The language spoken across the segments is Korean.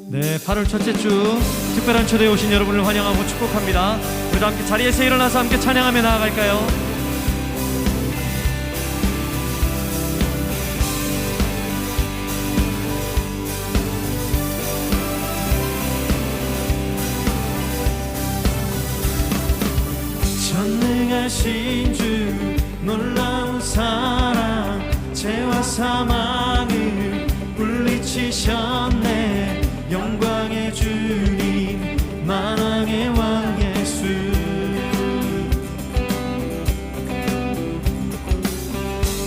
네, 8월 첫째 주 특별한 초대에 오신 여러분을 환영하고 축복합니다. 우리도 함께 자리에서 일어나서 함께 찬양하며 나아갈까요? 전능하신 주 놀라운 사랑 죄와 사망을 물리치셨네. 영광의 주님 만왕의 왕 예수,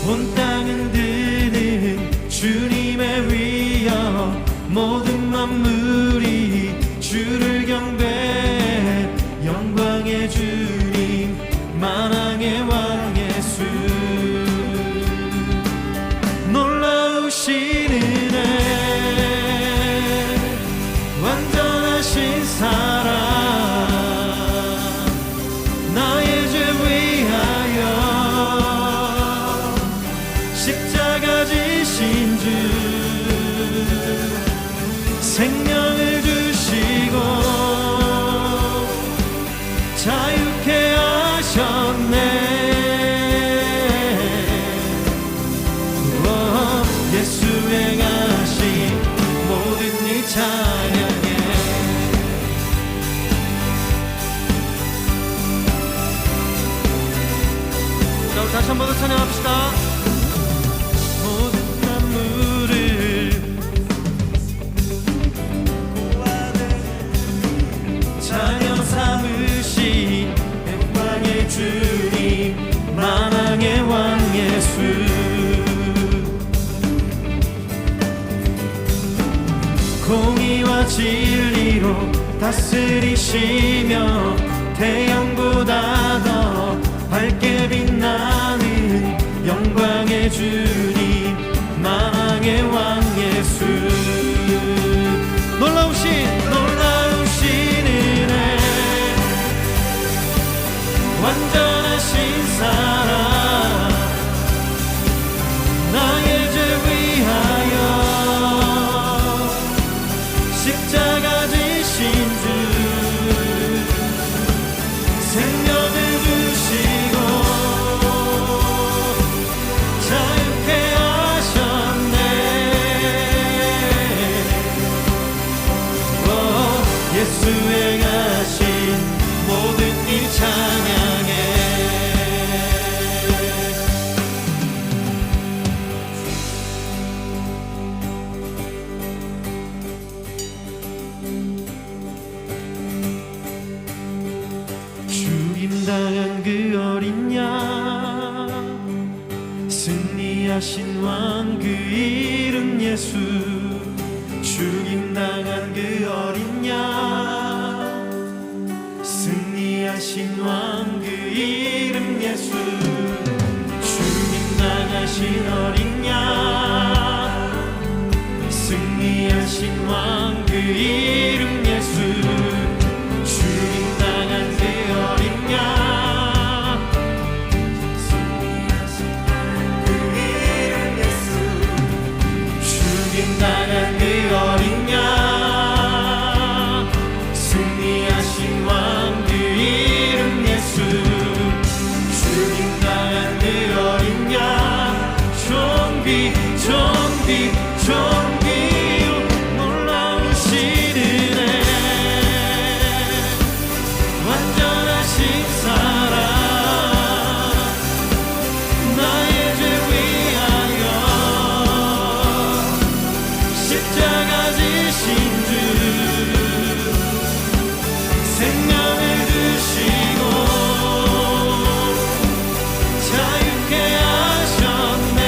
온 땅은 드는 주님의 위엄, 모든 만물이 주를 경배해. 영광의 주님 만왕의 왕 예수, 놀라우신 은혜 완전하신 사랑, 나의 죄 위하여 십자가 지신 주, 생명을 주시고 자유케 하셨네. 예수 행하신 모든 일 찬양해. 자, 우리 다시 한 번 더 찬양합시다. 모든 만물을 자녀 삼으신 영광의 주님 만왕의 왕 예수, 공의와 진리로 다스리시며 태양보다 더 밝게 빛나는 영광의 주님 만왕의 왕 예수, 놀라우신 은혜 완전하신 사랑, 나의 죄 위하여 십자가 지신 주, 생명을 주시고 자유케 하셨네. 예수 행하신 모든 일 찬양해. 죽임당한 그 어린 양, 승리하신 왕 그 이름 예수, 죽임당한 그 어린 양, 승리하신 왕 그 이름 예수, 죽임당하신 어린 양, 승리하신 왕 그 이름 예수, 죽임당한 그 어린 양, 승리하신 왕 그 이름 예수, 죽임당한 그 어린 양, 승리하신 왕 그 이름 예수, 죽임당한 그 어린 양, 존귀 존귀 존귀 놀라우신 은혜 완전하신 사랑, 나의 죄 위하여 십자가 지신 주, 생명을 주시고 자유케 하셨네.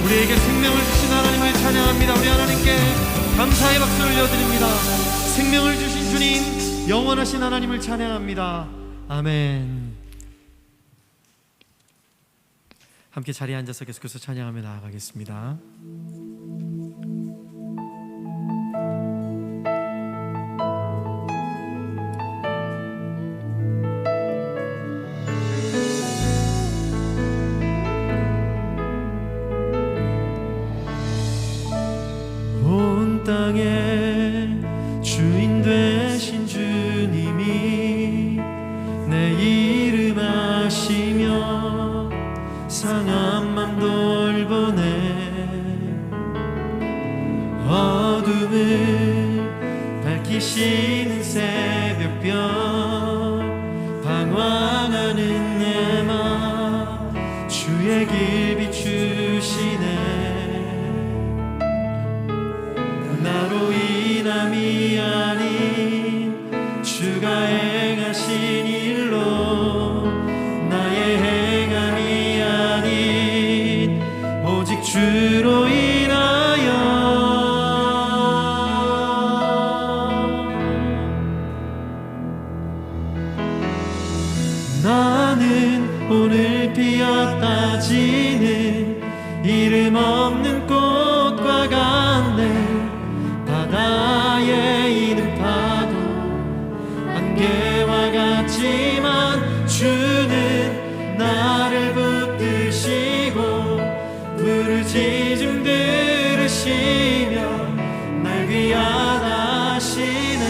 우리에게 생명을 주신 하나님을 찬양합니다. 우리 하나님께 감사의 박수 올려드립니다. 생명을 주신 주님, 영원하신 하나님을 찬양합니다. 아멘. 함께 자리에 앉아서 계속해서 찬양하며 나아가겠습니다. 온 땅의 주인 되신 주님이 내 이름 아시며 상한 맘 돌보네. 어둠을 밝히시는 새벽별 방황하는 내 맘 주의 길 비추시네. 나로 인함이 아닌 주가 행하신 일로 나의 행함이 아닌 오직 주로 인하여 나는 오늘 피었다 지는 이름 없는 꽃과 같네. 바다에 있는 파도 안개와 같지만 주는 나를 붙드시고 부르짖음 들으시며 날 귀하다 하시네.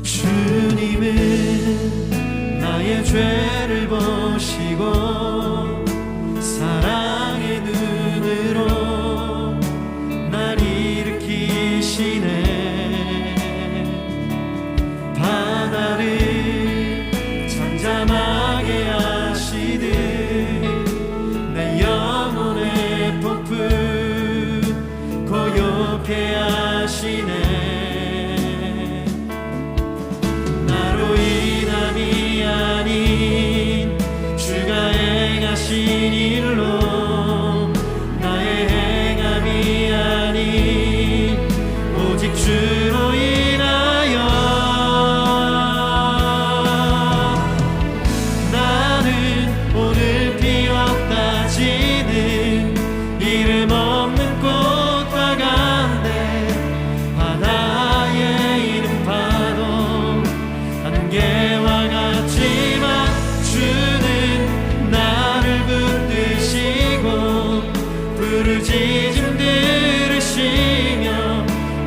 주님은 나의 죄를 보시고 사랑의 눈으로 날 일으키시네. 바다를 잠잠하게 하시듯 내 영혼의 폭풍 고요케 하시네. 인함이 아닌 주가 행하신 일로 나의 행함이 아닌 오직 주로 인하여 나는 오늘 피었다 지는 이름 없는 꽃과 같네. 바다에 있는 파도 안개와 같지만 주는 나를 붙드시고 부르짖음 들으시며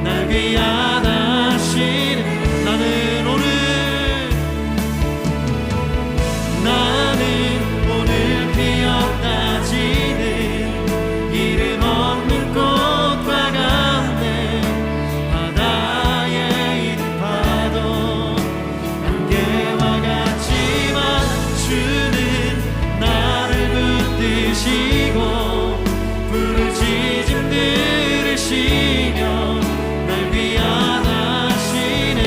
날 귀하다 하시네. 나는 오늘 피었다 지는 이름 없는 꽃과 같네. 바다에 있는 파도 안개와 같지만 주는 나를 붙드시고 부르짖음 들으시며 날 귀하다 하시네.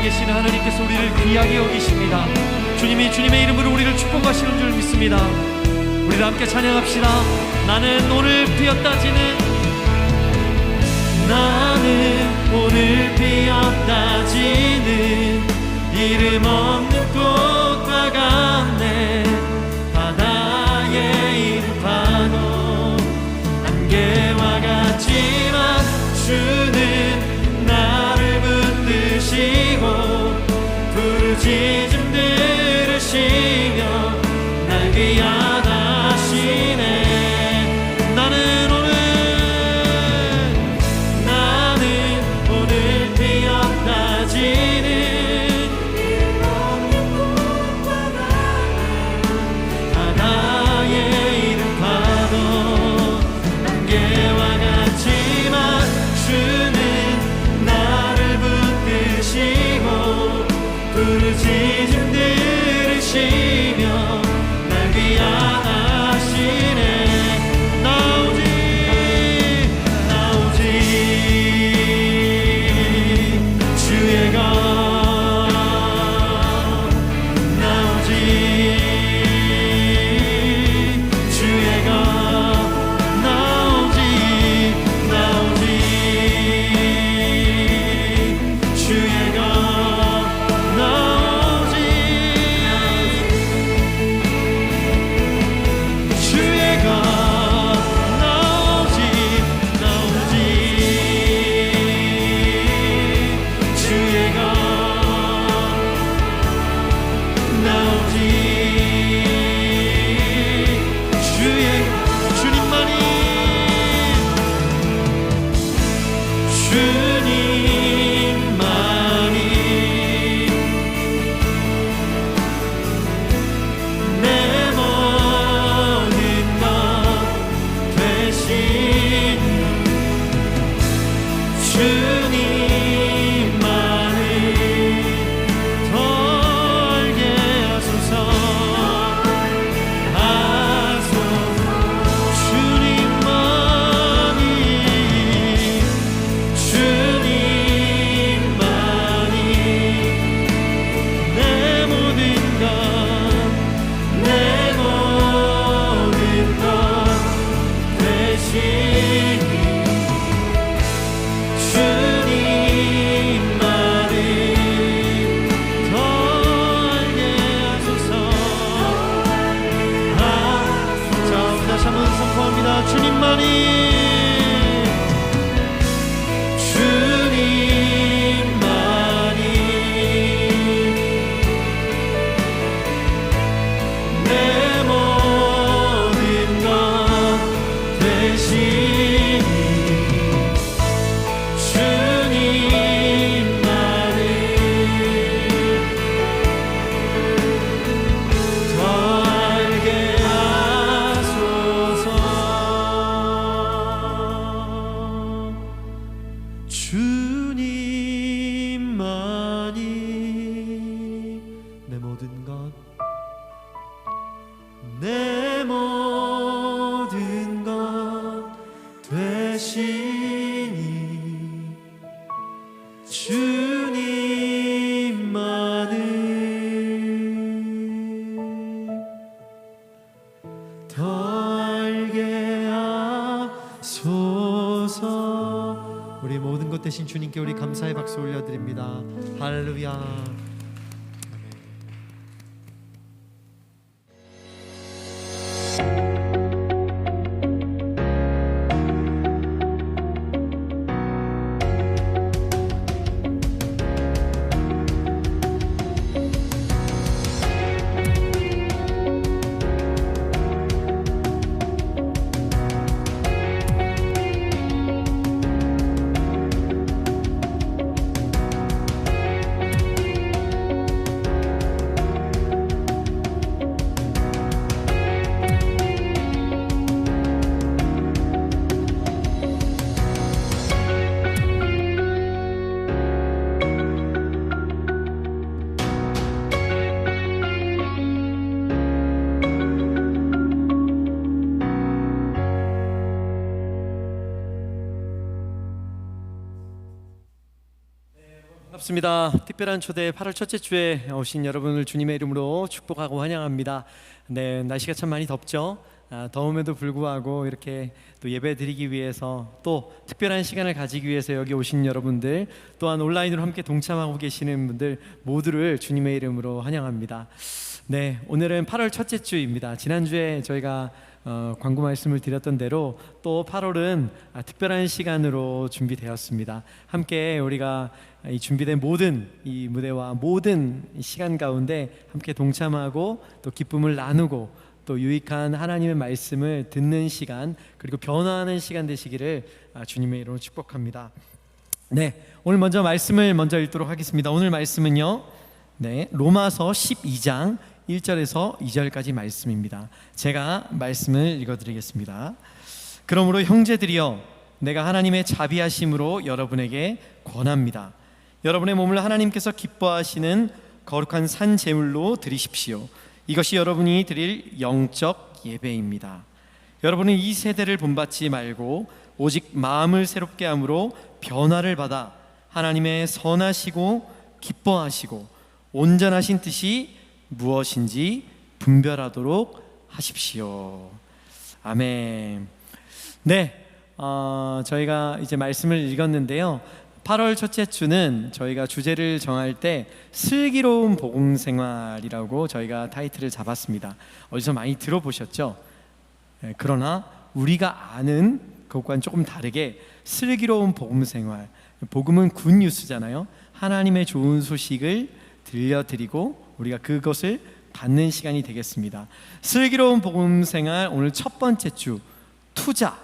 계신 하나님께서 우리를 귀하게 여기십니다. 주님이 주님의 이름으로 우리를 축복하시는 줄 믿습니다. 우리를 함께 찬양합시다. 나는 오늘 피었다 지는 나는 오늘 피었다 지는 이름 없는 꽃과 같네. 바다에 있는 파도 안개와 같지만 주는 나를 붙드시고 부르짖음 들으시며 날 귀하다 하시네. 나는 오늘 피었다 지는 그곳 되신 주님께 우리 감사의 박수 올려드립니다. 할렐루야. 반갑습니다. 특별한 초대 8월 첫째 주에 오신 여러분을 주님의 이름으로 축복하고 환영합니다. 네, 날씨가 참 많이 덥죠. 더움에도 불구하고 이렇게 또 예배 드리기 위해서 또 특별한 시간을 가지기 위해서 여기 오신 여러분들, 또한 온라인으로 함께 동참하고 계시는 분들 모두를 주님의 이름으로 환영합니다. 네, 오늘은 8월 첫째 주입니다. 지난주에 저희가 광고 말씀을 드렸던 대로 또 8월은 특별한 시간으로 준비되었습니다. 함께 우리가 이 준비된 모든 이 무대와 모든 시간 가운데 함께 동참하고 또 기쁨을 나누고 또 유익한 하나님의 말씀을 듣는 시간, 그리고 변화하는 시간 되시기를 주님의 이름으로 축복합니다. 네, 오늘 먼저 말씀을 읽도록 하겠습니다. 오늘 말씀은요, 네, 로마서 12장 1절에서 2절까지 말씀입니다. 제가 말씀을 읽어드리겠습니다. 그러므로 형제들이여, 내가 하나님의 자비하심으로 여러분에게 권합니다. 여러분의 몸을 하나님께서 기뻐하시는 거룩한 산 제물로 드리십시오. 이것이 여러분이 드릴 영적 예배입니다. 여러분은 이 세대를 본받지 말고 오직 마음을 새롭게 함으로 변화를 받아 하나님의 선하시고 기뻐하시고 온전하신 뜻이 무엇인지 분별하도록 하십시오. 아멘. 네, 저희가 이제 말씀을 읽었는데요, 8월 첫째 주는 저희가 주제를 정할 때 슬기로운 복음생활이라고 저희가 타이틀을 잡았습니다. 어디서 많이 들어보셨죠? 그러나 우리가 아는 그것과는 조금 다르게 슬기로운 복음생활, 복음은 굿뉴스잖아요. 하나님의 좋은 소식을 들려드리고 우리가 그것을 받는 시간이 되겠습니다. 슬기로운 복음생활, 오늘 첫 번째 주 투자,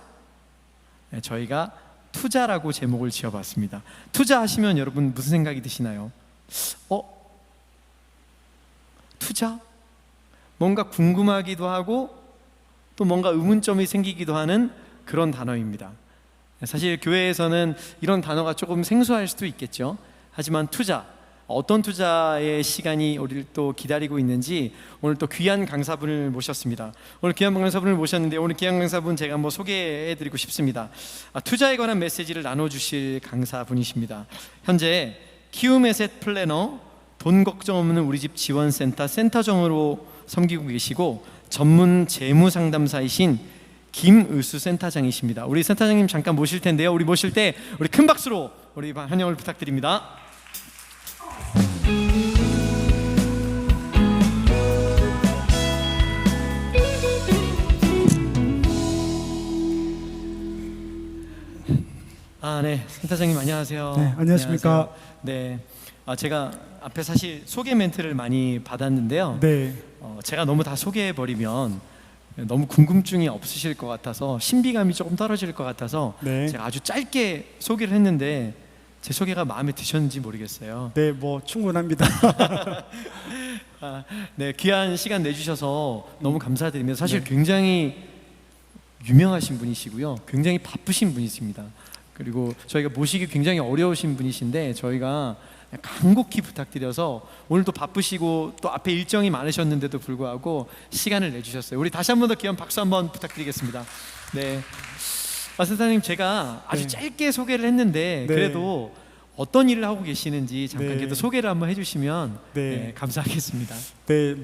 저희가 투자라고 제목을 지어봤습니다. 투자하시면 여러분 무슨 생각이 드시나요? 투자? 뭔가 궁금하기도 하고 또 뭔가 의문점이 생기기도 하는 그런 단어입니다. 사실 교회에서는 이런 단어가 조금 생소할 수도 있겠죠. 하지만 투자, 어떤 투자의 시간이 우리를 또 기다리고 있는지 오늘 또 귀한 강사분을 모셨습니다. 오늘 귀한 강사분을 모셨는데, 오늘 귀한 강사분 제가 한번 소개해드리고 싶습니다. 투자에 관한 메시지를 나눠주실 강사분이십니다. 현재 키움에셋 플래너, 돈 걱정 없는 우리 집 지원센터 센터장으로 섬기고 계시고 전문 재무상담사이신 김의수 센터장이십니다. 우리 센터장님 잠깐 모실 텐데요, 우리 모실 때 우리 큰 박수로 우리 환영을 부탁드립니다. 네, 센터장님 안녕하세요. 네, 안녕하십니까. 안녕하세요. 네, 제가 앞에 사실 소개 멘트를 많이 받았는데요. 네. 제가 너무 다 소개해버리면 너무 궁금증이 없으실 것 같아서, 신비감이 조금 떨어질 것 같아서 네. 제가 아주 짧게 소개를 했는데 제 소개가 마음에 드셨는지 모르겠어요. 네, 뭐 충분합니다. 네, 귀한 시간 내주셔서 너무 감사드리면서, 사실 굉장히 유명하신 분이시고요, 굉장히 바쁘신 분이십니다. 그리고 저희가 모시기 굉장히 어려우신 분이신데 저희가 간곡히 부탁드려서 오늘도 바쁘시고 또 앞에 일정이 많으셨는데도 불구하고 시간을 내주셨어요. 우리 다시 한 번 더 귀한 박수 한번 부탁드리겠습니다. 네, 센터님 제가 아주 짧게 소개를 했는데 그래도 어떤 일을 하고 계시는지 잠깐 네. 그래도 소개를 한번 해주시면 네. 감사하겠습니다. 네,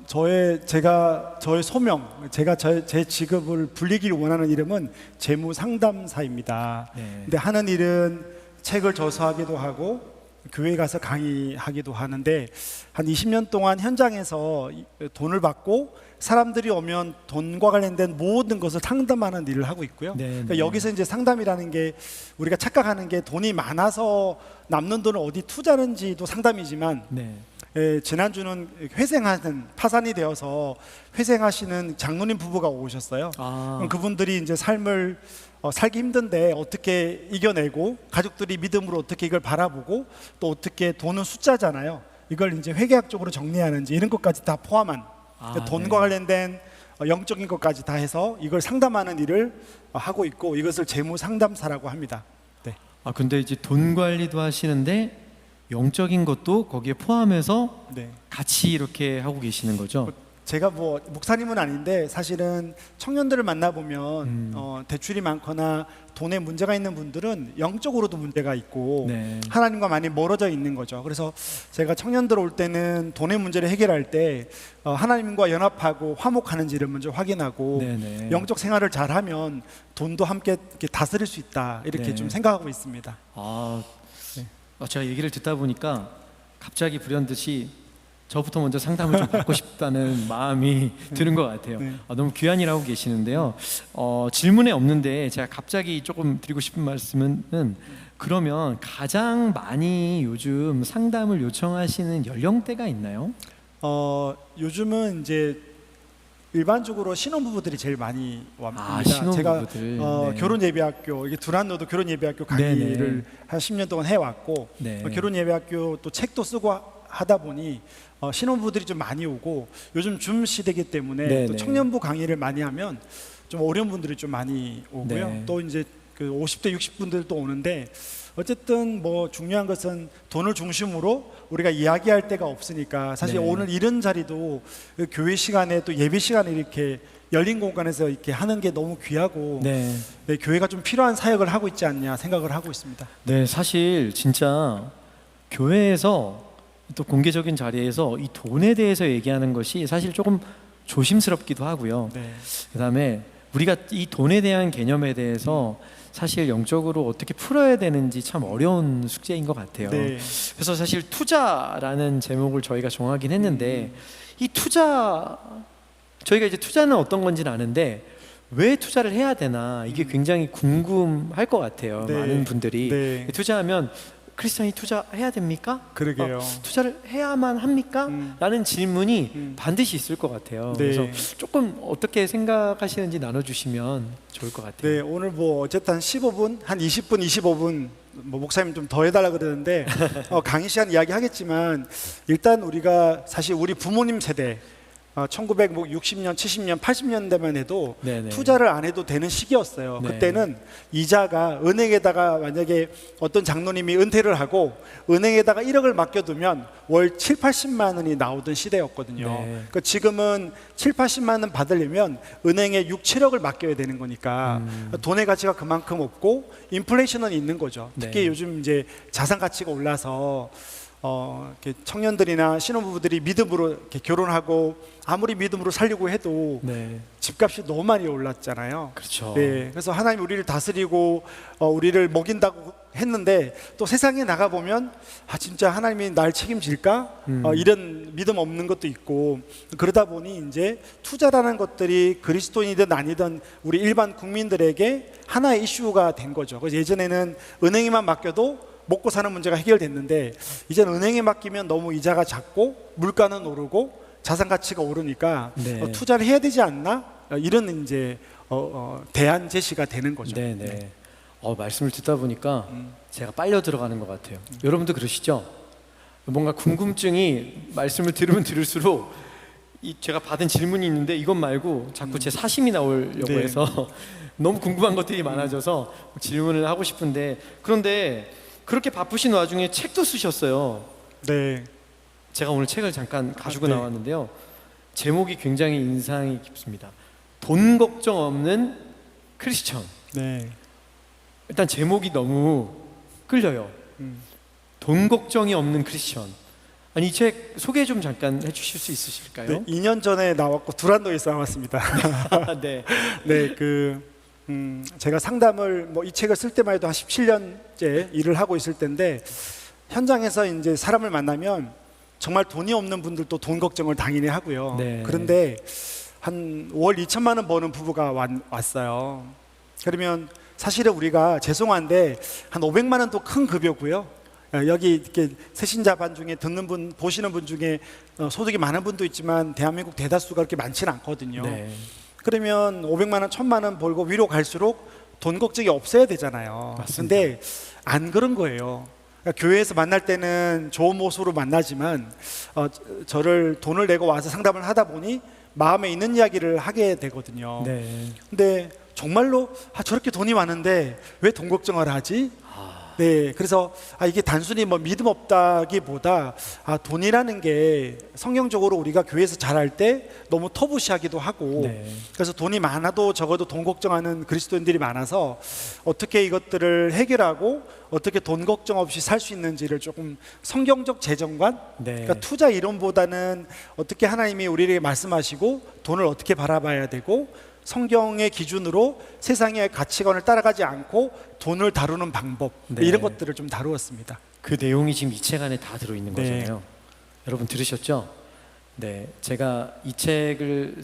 저의 소명, 제 직업을 불리길 원하는 이름은 재무 상담사입니다. 네. 근데 하는 일은 책을 저서하기도 하고 교회 가서 강의하기도 하는데 한 20년 동안 현장에서 돈을 받고 사람들이 오면 돈과 관련된 모든 것을 상담하는 일을 하고 있고요. 네, 그러니까 네. 여기서 이제 상담이라는 게 우리가 착각하는 게 돈이 많아서 남는 돈을 어디 투자하는지도 상담이지만 네. 지난주는 회생하는 파산이 되어서 회생하시는 장로님 부부가 오셨어요. 그럼 그분들이 이제 삶을 살기 힘든데 어떻게 이겨내고 가족들이 믿음으로 어떻게 이걸 바라보고 또 어떻게 돈은 숫자잖아요. 이걸 이제 회계학적으로 정리하는지 이런 것까지 다 포함한 돈과 네. 관련된 영적인 것까지 다 해서 이걸 상담하는 일을 하고 있고 이것을 재무 상담사라고 합니다. 네. 근데 이제 돈 관리도 하시는데 영적인 것도 거기에 포함해서 네. 같이 이렇게 하고 계시는 거죠? 제가 목사님은 아닌데 사실은 청년들을 만나보면 대출이 많거나 돈에 문제가 있는 분들은 영적으로도 문제가 있고 네. 하나님과 많이 멀어져 있는 거죠. 그래서 제가 청년들 올 때는 돈의 문제를 해결할 때 하나님과 연합하고 화목하는지를 먼저 확인하고 네네. 영적 생활을 잘하면 돈도 함께 이렇게 다스릴 수 있다 이렇게 네. 좀 생각하고 있습니다. 제가 얘기를 듣다 보니까 갑자기 불현듯이 저부터 먼저 상담을 좀 받고 싶다는 마음이 드는 것 같아요. 네. 너무 귀한 일 하고 계시는데요. 질문에 없는데 제가 갑자기 조금 드리고 싶은 말씀은 그러면 가장 많이 요즘 상담을 요청하시는 연령대가 있나요? 요즘은 이제 일반적으로 신혼부부들이 제일 많이 옵니다. 신혼부부들. 제가 네. 결혼예배학교 이게 두란노도 결혼예배학교 강의를 네네. 한 10년 동안 해왔고 네. 결혼예배학교 또 책도 쓰고 하다 보니 신혼부부들이 좀 많이 오고 요즘 줌 시대이기 때문에 네네. 또 청년부 강의를 많이 하면 좀 어려운 분들이 좀 많이 오고요. 네. 또 이제 그 50대 60분들도 오는데 어쨌든 중요한 것은 돈을 중심으로 우리가 이야기할 데가 없으니까 사실 네. 오늘 이런 자리도 그 교회 시간에 또 예배 시간에 이렇게 열린 공간에서 이렇게 하는 게 너무 귀하고 네. 교회가 좀 필요한 사역을 하고 있지 않냐 생각을 하고 있습니다. 네, 사실 진짜 교회에서 또 공개적인 자리에서 이 돈에 대해서 얘기하는 것이 사실 조금 조심스럽기도 하고요. 네. 그다음에 우리가 이 돈에 대한 개념에 대해서 사실 영적으로 어떻게 풀어야 되는지 참 어려운 숙제인 것 같아요. 네. 그래서 사실 투자라는 제목을 저희가 정하긴 했는데 이 투자 저희가 이제 투자는 어떤 건지는 아는데 왜 투자를 해야 되나 이게 굉장히 궁금할 것 같아요. 네. 많은 분들이 네. 투자하면 크리스찬이 투자해야 됩니까? 그러게요. 투자를 해야만 합니까? 라는 질문이 반드시 있을 것 같아요. 네. 그래서 조금 어떻게 생각하시는지 나눠주시면 좋을 것 같아요. 네, 오늘 어쨌든 한 15분, 한 20분, 25분 목사님 좀 더 해달라 그러는데 강의 시간 이야기 하겠지만 일단 우리가 사실 우리 부모님 세대 1960년, 70년, 80년대만 해도 네네. 투자를 안 해도 되는 시기였어요. 네. 그때는 이자가 은행에다가 만약에 어떤 장로님이 은퇴를 하고 은행에다가 1억을 맡겨두면 월 7, 80만 원이 나오던 시대였거든요. 네. 그러니까 지금은 7, 80만 원 받으려면 은행에 6, 7억을 맡겨야 되는 거니까 돈의 가치가 그만큼 없고 인플레이션은 있는 거죠. 특히 네. 요즘 이제 자산 가치가 올라서 이렇게 청년들이나 신혼부부들이 믿음으로 이렇게 결혼하고 아무리 믿음으로 살려고 해도 네, 집값이 너무 많이 올랐잖아요. 그렇죠. 네, 그래서 하나님 우리를 다스리고 우리를 먹인다고 했는데 또 세상에 나가 보면 진짜 하나님이 날 책임질까? 이런 믿음 없는 것도 있고 그러다 보니 이제 투자라는 것들이 그리스도인이든 아니든 우리 일반 국민들에게 하나의 이슈가 된 거죠. 그래서 예전에는 은행에만 맡겨도 먹고 사는 문제가 해결됐는데 이제는 은행에 맡기면 너무 이자가 작고 물가는 오르고 자산 가치가 오르니까 네. 투자를 해야 되지 않나? 이런 이제 대안 제시가 되는 거죠. 네네. 말씀을 듣다 보니까 제가 빨려 들어가는 것 같아요. 여러분도 그러시죠? 뭔가 궁금증이 말씀을 들으면 들을수록 제가 받은 질문이 있는데 이것 말고 자꾸 제 사심이 나오려고 네. 해서 너무 궁금한 것들이 많아져서 질문을 하고 싶은데 그런데 그렇게 바쁘신 와중에 책도 쓰셨어요. 네. 제가 오늘 책을 잠깐 가지고 네. 나왔는데요. 제목이 굉장히 인상이 깊습니다. 돈 걱정 없는 크리스천. 네. 일단 제목이 너무 끌려요. 돈 걱정이 없는 크리스천. 아니 이 책 소개 좀 잠깐 해주실 수 있으실까요? 네, 2년 전에 나왔고 두란노에서 나왔습니다. 네. 네, 제가 상담을 이 책을 쓸 때만 해도 한 17년째 일을 하고 있을 때인데 현장에서 이제 사람을 만나면 정말 돈이 없는 분들도 돈 걱정을 당연히 하고요. 네. 그런데 한 5월 2천만 원 버는 부부가 왔어요. 그러면 사실은 우리가 죄송한데 한 500만 원도 큰 급여고요. 여기 이렇게 새신자반 중에 듣는 분, 보시는 분 중에 소득이 많은 분도 있지만 대한민국 대다수가 그렇게 많지는 않거든요. 네. 그러면 500만 원, 1000만 원 벌고 위로 갈수록 돈 걱정이 없어야 되잖아요. 맞습니다. 근데 안 그런 거예요. 그러니까 교회에서 만날 때는 좋은 모습으로 만나지만 저를 돈을 내고 와서 상담을 하다 보니 마음에 있는 이야기를 하게 되거든요. 네. 근데 정말로 저렇게 돈이 많은데 왜 돈 걱정을 하지? 네, 그래서 이게 단순히 믿음 없다기보다 돈이라는 게 성경적으로 우리가 교회에서 잘할 때 너무 터부시하기도 하고 네. 그래서 돈이 많아도 적어도 돈 걱정하는 그리스도인들이 많아서 어떻게 이것들을 해결하고 어떻게 돈 걱정 없이 살 수 있는지를 조금 성경적 재정관, 네. 그러니까 투자 이론보다는 어떻게 하나님이 우리에게 말씀하시고 돈을 어떻게 바라봐야 되고 성경의 기준으로 세상의 가치관을 따라가지 않고 돈을 다루는 방법, 네. 이런 것들을 좀 다루었습니다. 그 내용이 지금 이 책 안에 다 들어있는 네. 거잖아요. 여러분 들으셨죠? 네, 제가 이 책을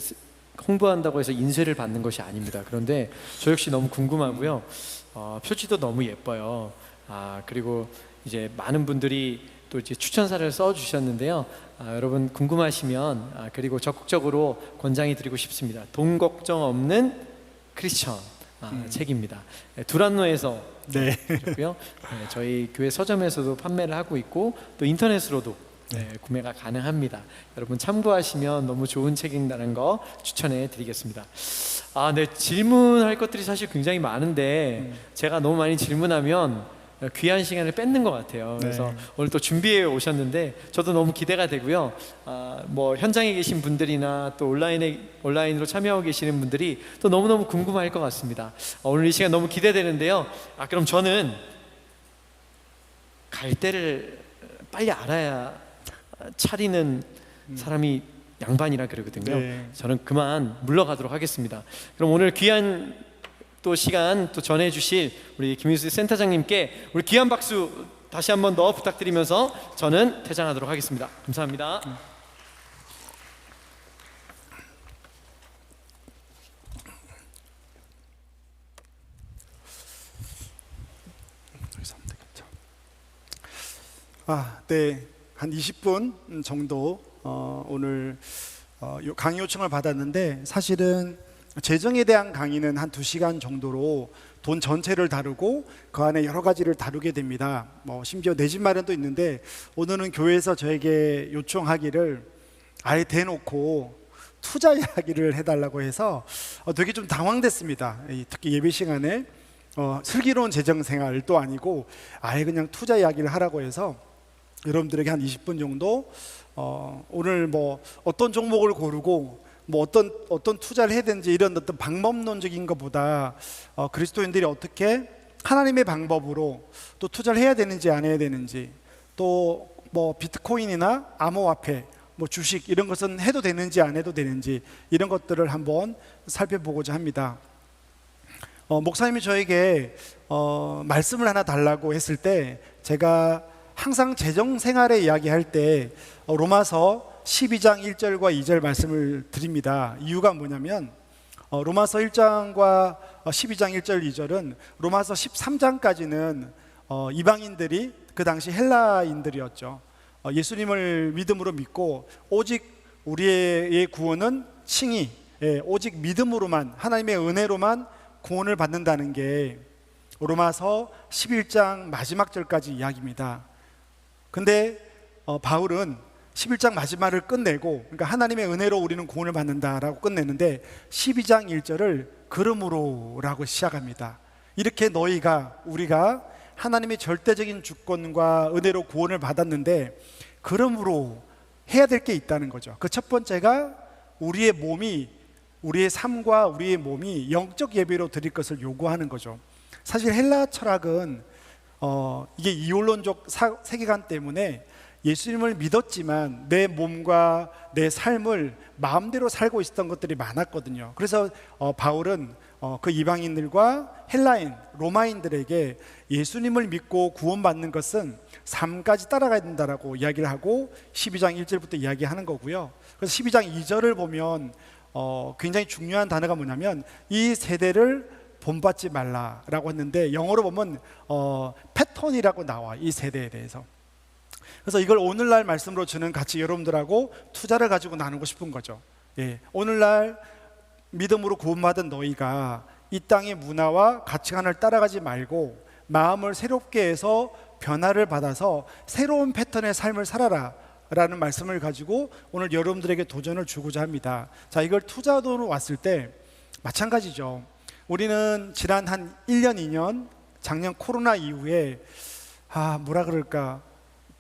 홍보한다고 해서 인쇄를 받는 것이 아닙니다. 그런데 저 역시 너무 궁금하고요. 표지도 너무 예뻐요. 그리고 이제 많은 분들이 또 이제 추천사를 써주셨는데요. 여러분 궁금하시면 그리고 적극적으로 권장해 드리고 싶습니다. 돈 걱정 없는 크리스천 책입니다. 두란노에서 네. 그렇고요. 저희 교회 서점에서도 판매를 하고 있고 또 인터넷으로도 구매가 가능합니다. 여러분 참고하시면 너무 좋은 책인다는 거 추천해 드리겠습니다. 네, 질문할 것들이 사실 굉장히 많은데 제가 너무 많이 질문하면 귀한 시간을 뺏는 것 같아요. 그래서 네. 오늘 또 준비해 오셨는데 저도 너무 기대가 되고요. 현장에 계신 분들이나 또 온라인으로 참여하고 계시는 분들이 또 너무너무 궁금할 것 같습니다. 오늘 이 시간 너무 기대되는데요. 그럼 저는 갈 때를 빨리 알아야 차리는 사람이 양반이라 그러거든요. 네. 저는 그만 물러가도록 하겠습니다. 그럼 오늘 귀한 또 시간 또 전해주실 우리 김유수 센터장님께 우리 귀한 박수 다시 한번 더 부탁드리면서 저는 퇴장하도록 하겠습니다. 감사합니다. 네, 한 20분 정도 오늘 강의 요청을 받았는데 사실은 재정에 대한 강의는 한 2시간 정도로 돈 전체를 다루고 그 안에 여러 가지를 다루게 됩니다. 심지어 내 집 마련도 있는데 오늘은 교회에서 저에게 요청하기를 아예 대놓고 투자 이야기를 해달라고 해서 되게 좀 당황됐습니다. 특히 예배 시간에 슬기로운 재정 생활도 아니고 아예 그냥 투자 이야기를 하라고 해서 여러분들에게 한 20분 정도 오늘 어떤 종목을 고르고 어떤 투자를 해야 되는지 이런 어떤 방법론적인 것보다 그리스도인들이 어떻게 하나님의 방법으로 또 투자를 해야 되는지 안 해야 되는지 또 비트코인이나 암호화폐 주식 이런 것은 해도 되는지 안 해도 되는지 이런 것들을 한번 살펴보고자 합니다. 목사님이 저에게 말씀을 하나 달라고 했을 때 제가 항상 재정 생활의 이야기할 때 로마서 12장 1절과 2절 말씀을 드립니다. 이유가 뭐냐면 로마서 1장과 12장 1절 2절은 로마서 13장까지는 이방인들이 그 당시 헬라인들이었죠. 예수님을 믿음으로 믿고 오직 우리의 구원은 칭의, 오직 믿음으로만 하나님의 은혜로만 구원을 받는다는 게 로마서 11장 마지막 절까지 이야기입니다. 근데 바울은 11장 마지막을 끝내고 그러니까 하나님의 은혜로 우리는 구원을 받는다라고 끝내는데 12장 1절을 그러므로 라고 시작합니다. 이렇게 우리가 하나님의 절대적인 주권과 은혜로 구원을 받았는데 그러므로 해야 될 게 있다는 거죠. 그 첫 번째가 우리의 삶과 우리의 몸이 영적 예배로 드릴 것을 요구하는 거죠. 사실 헬라 철학은 이게 이원론적 세계관 때문에 예수님을 믿었지만 내 몸과 내 삶을 마음대로 살고 있었던 것들이 많았거든요. 그래서 바울은 그 이방인들과 헬라인, 로마인들에게 예수님을 믿고 구원받는 것은 삶까지 따라가야 된다라고 이야기를 하고 12장 1절부터 이야기하는 거고요. 그래서 12장 2절을 보면 굉장히 중요한 단어가 뭐냐면 이 세대를 본받지 말라라고 했는데 영어로 보면 패턴이라고 나와, 이 세대에 대해서. 그래서 이걸 오늘날 말씀으로 저는 같이 여러분들하고 투자를 가지고 나누고 싶은 거죠. 오늘날 믿음으로 구원받은 너희가 이 땅의 문화와 가치관을 따라가지 말고 마음을 새롭게 해서 변화를 받아서 새로운 패턴의 삶을 살아라 라는 말씀을 가지고 오늘 여러분들에게 도전을 주고자 합니다. 자, 이걸 투자론으로 왔을 때 마찬가지죠. 우리는 지난 한 1년, 2년 작년 코로나 이후에 뭐라 그럴까,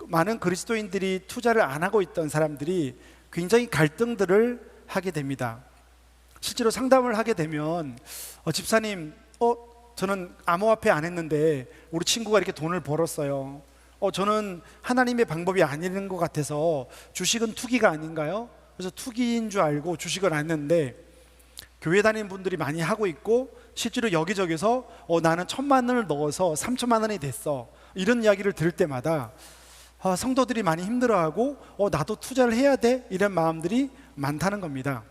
많은 그리스도인들이 투자를 안 하고 있던 사람들이 굉장히 갈등들을 하게 됩니다. 실제로 상담을 하게 되면 집사님, 저는 암호화폐 안 했는데 우리 친구가 이렇게 돈을 벌었어요. 저는 하나님의 방법이 아닌 것 같아서 주식은 투기가 아닌가요? 그래서 투기인 줄 알고 주식을 안 했는데 교회 다니는 분들이 많이 하고 있고 실제로 여기저기서 나는 1,000만 원을 넣어서 3,000만 원이 됐어, 이런 이야기를 들을 때마다 성도들이 많이 힘들어하고 나도 투자를 해야 돼, 이런 마음들이 많다는 겁니다.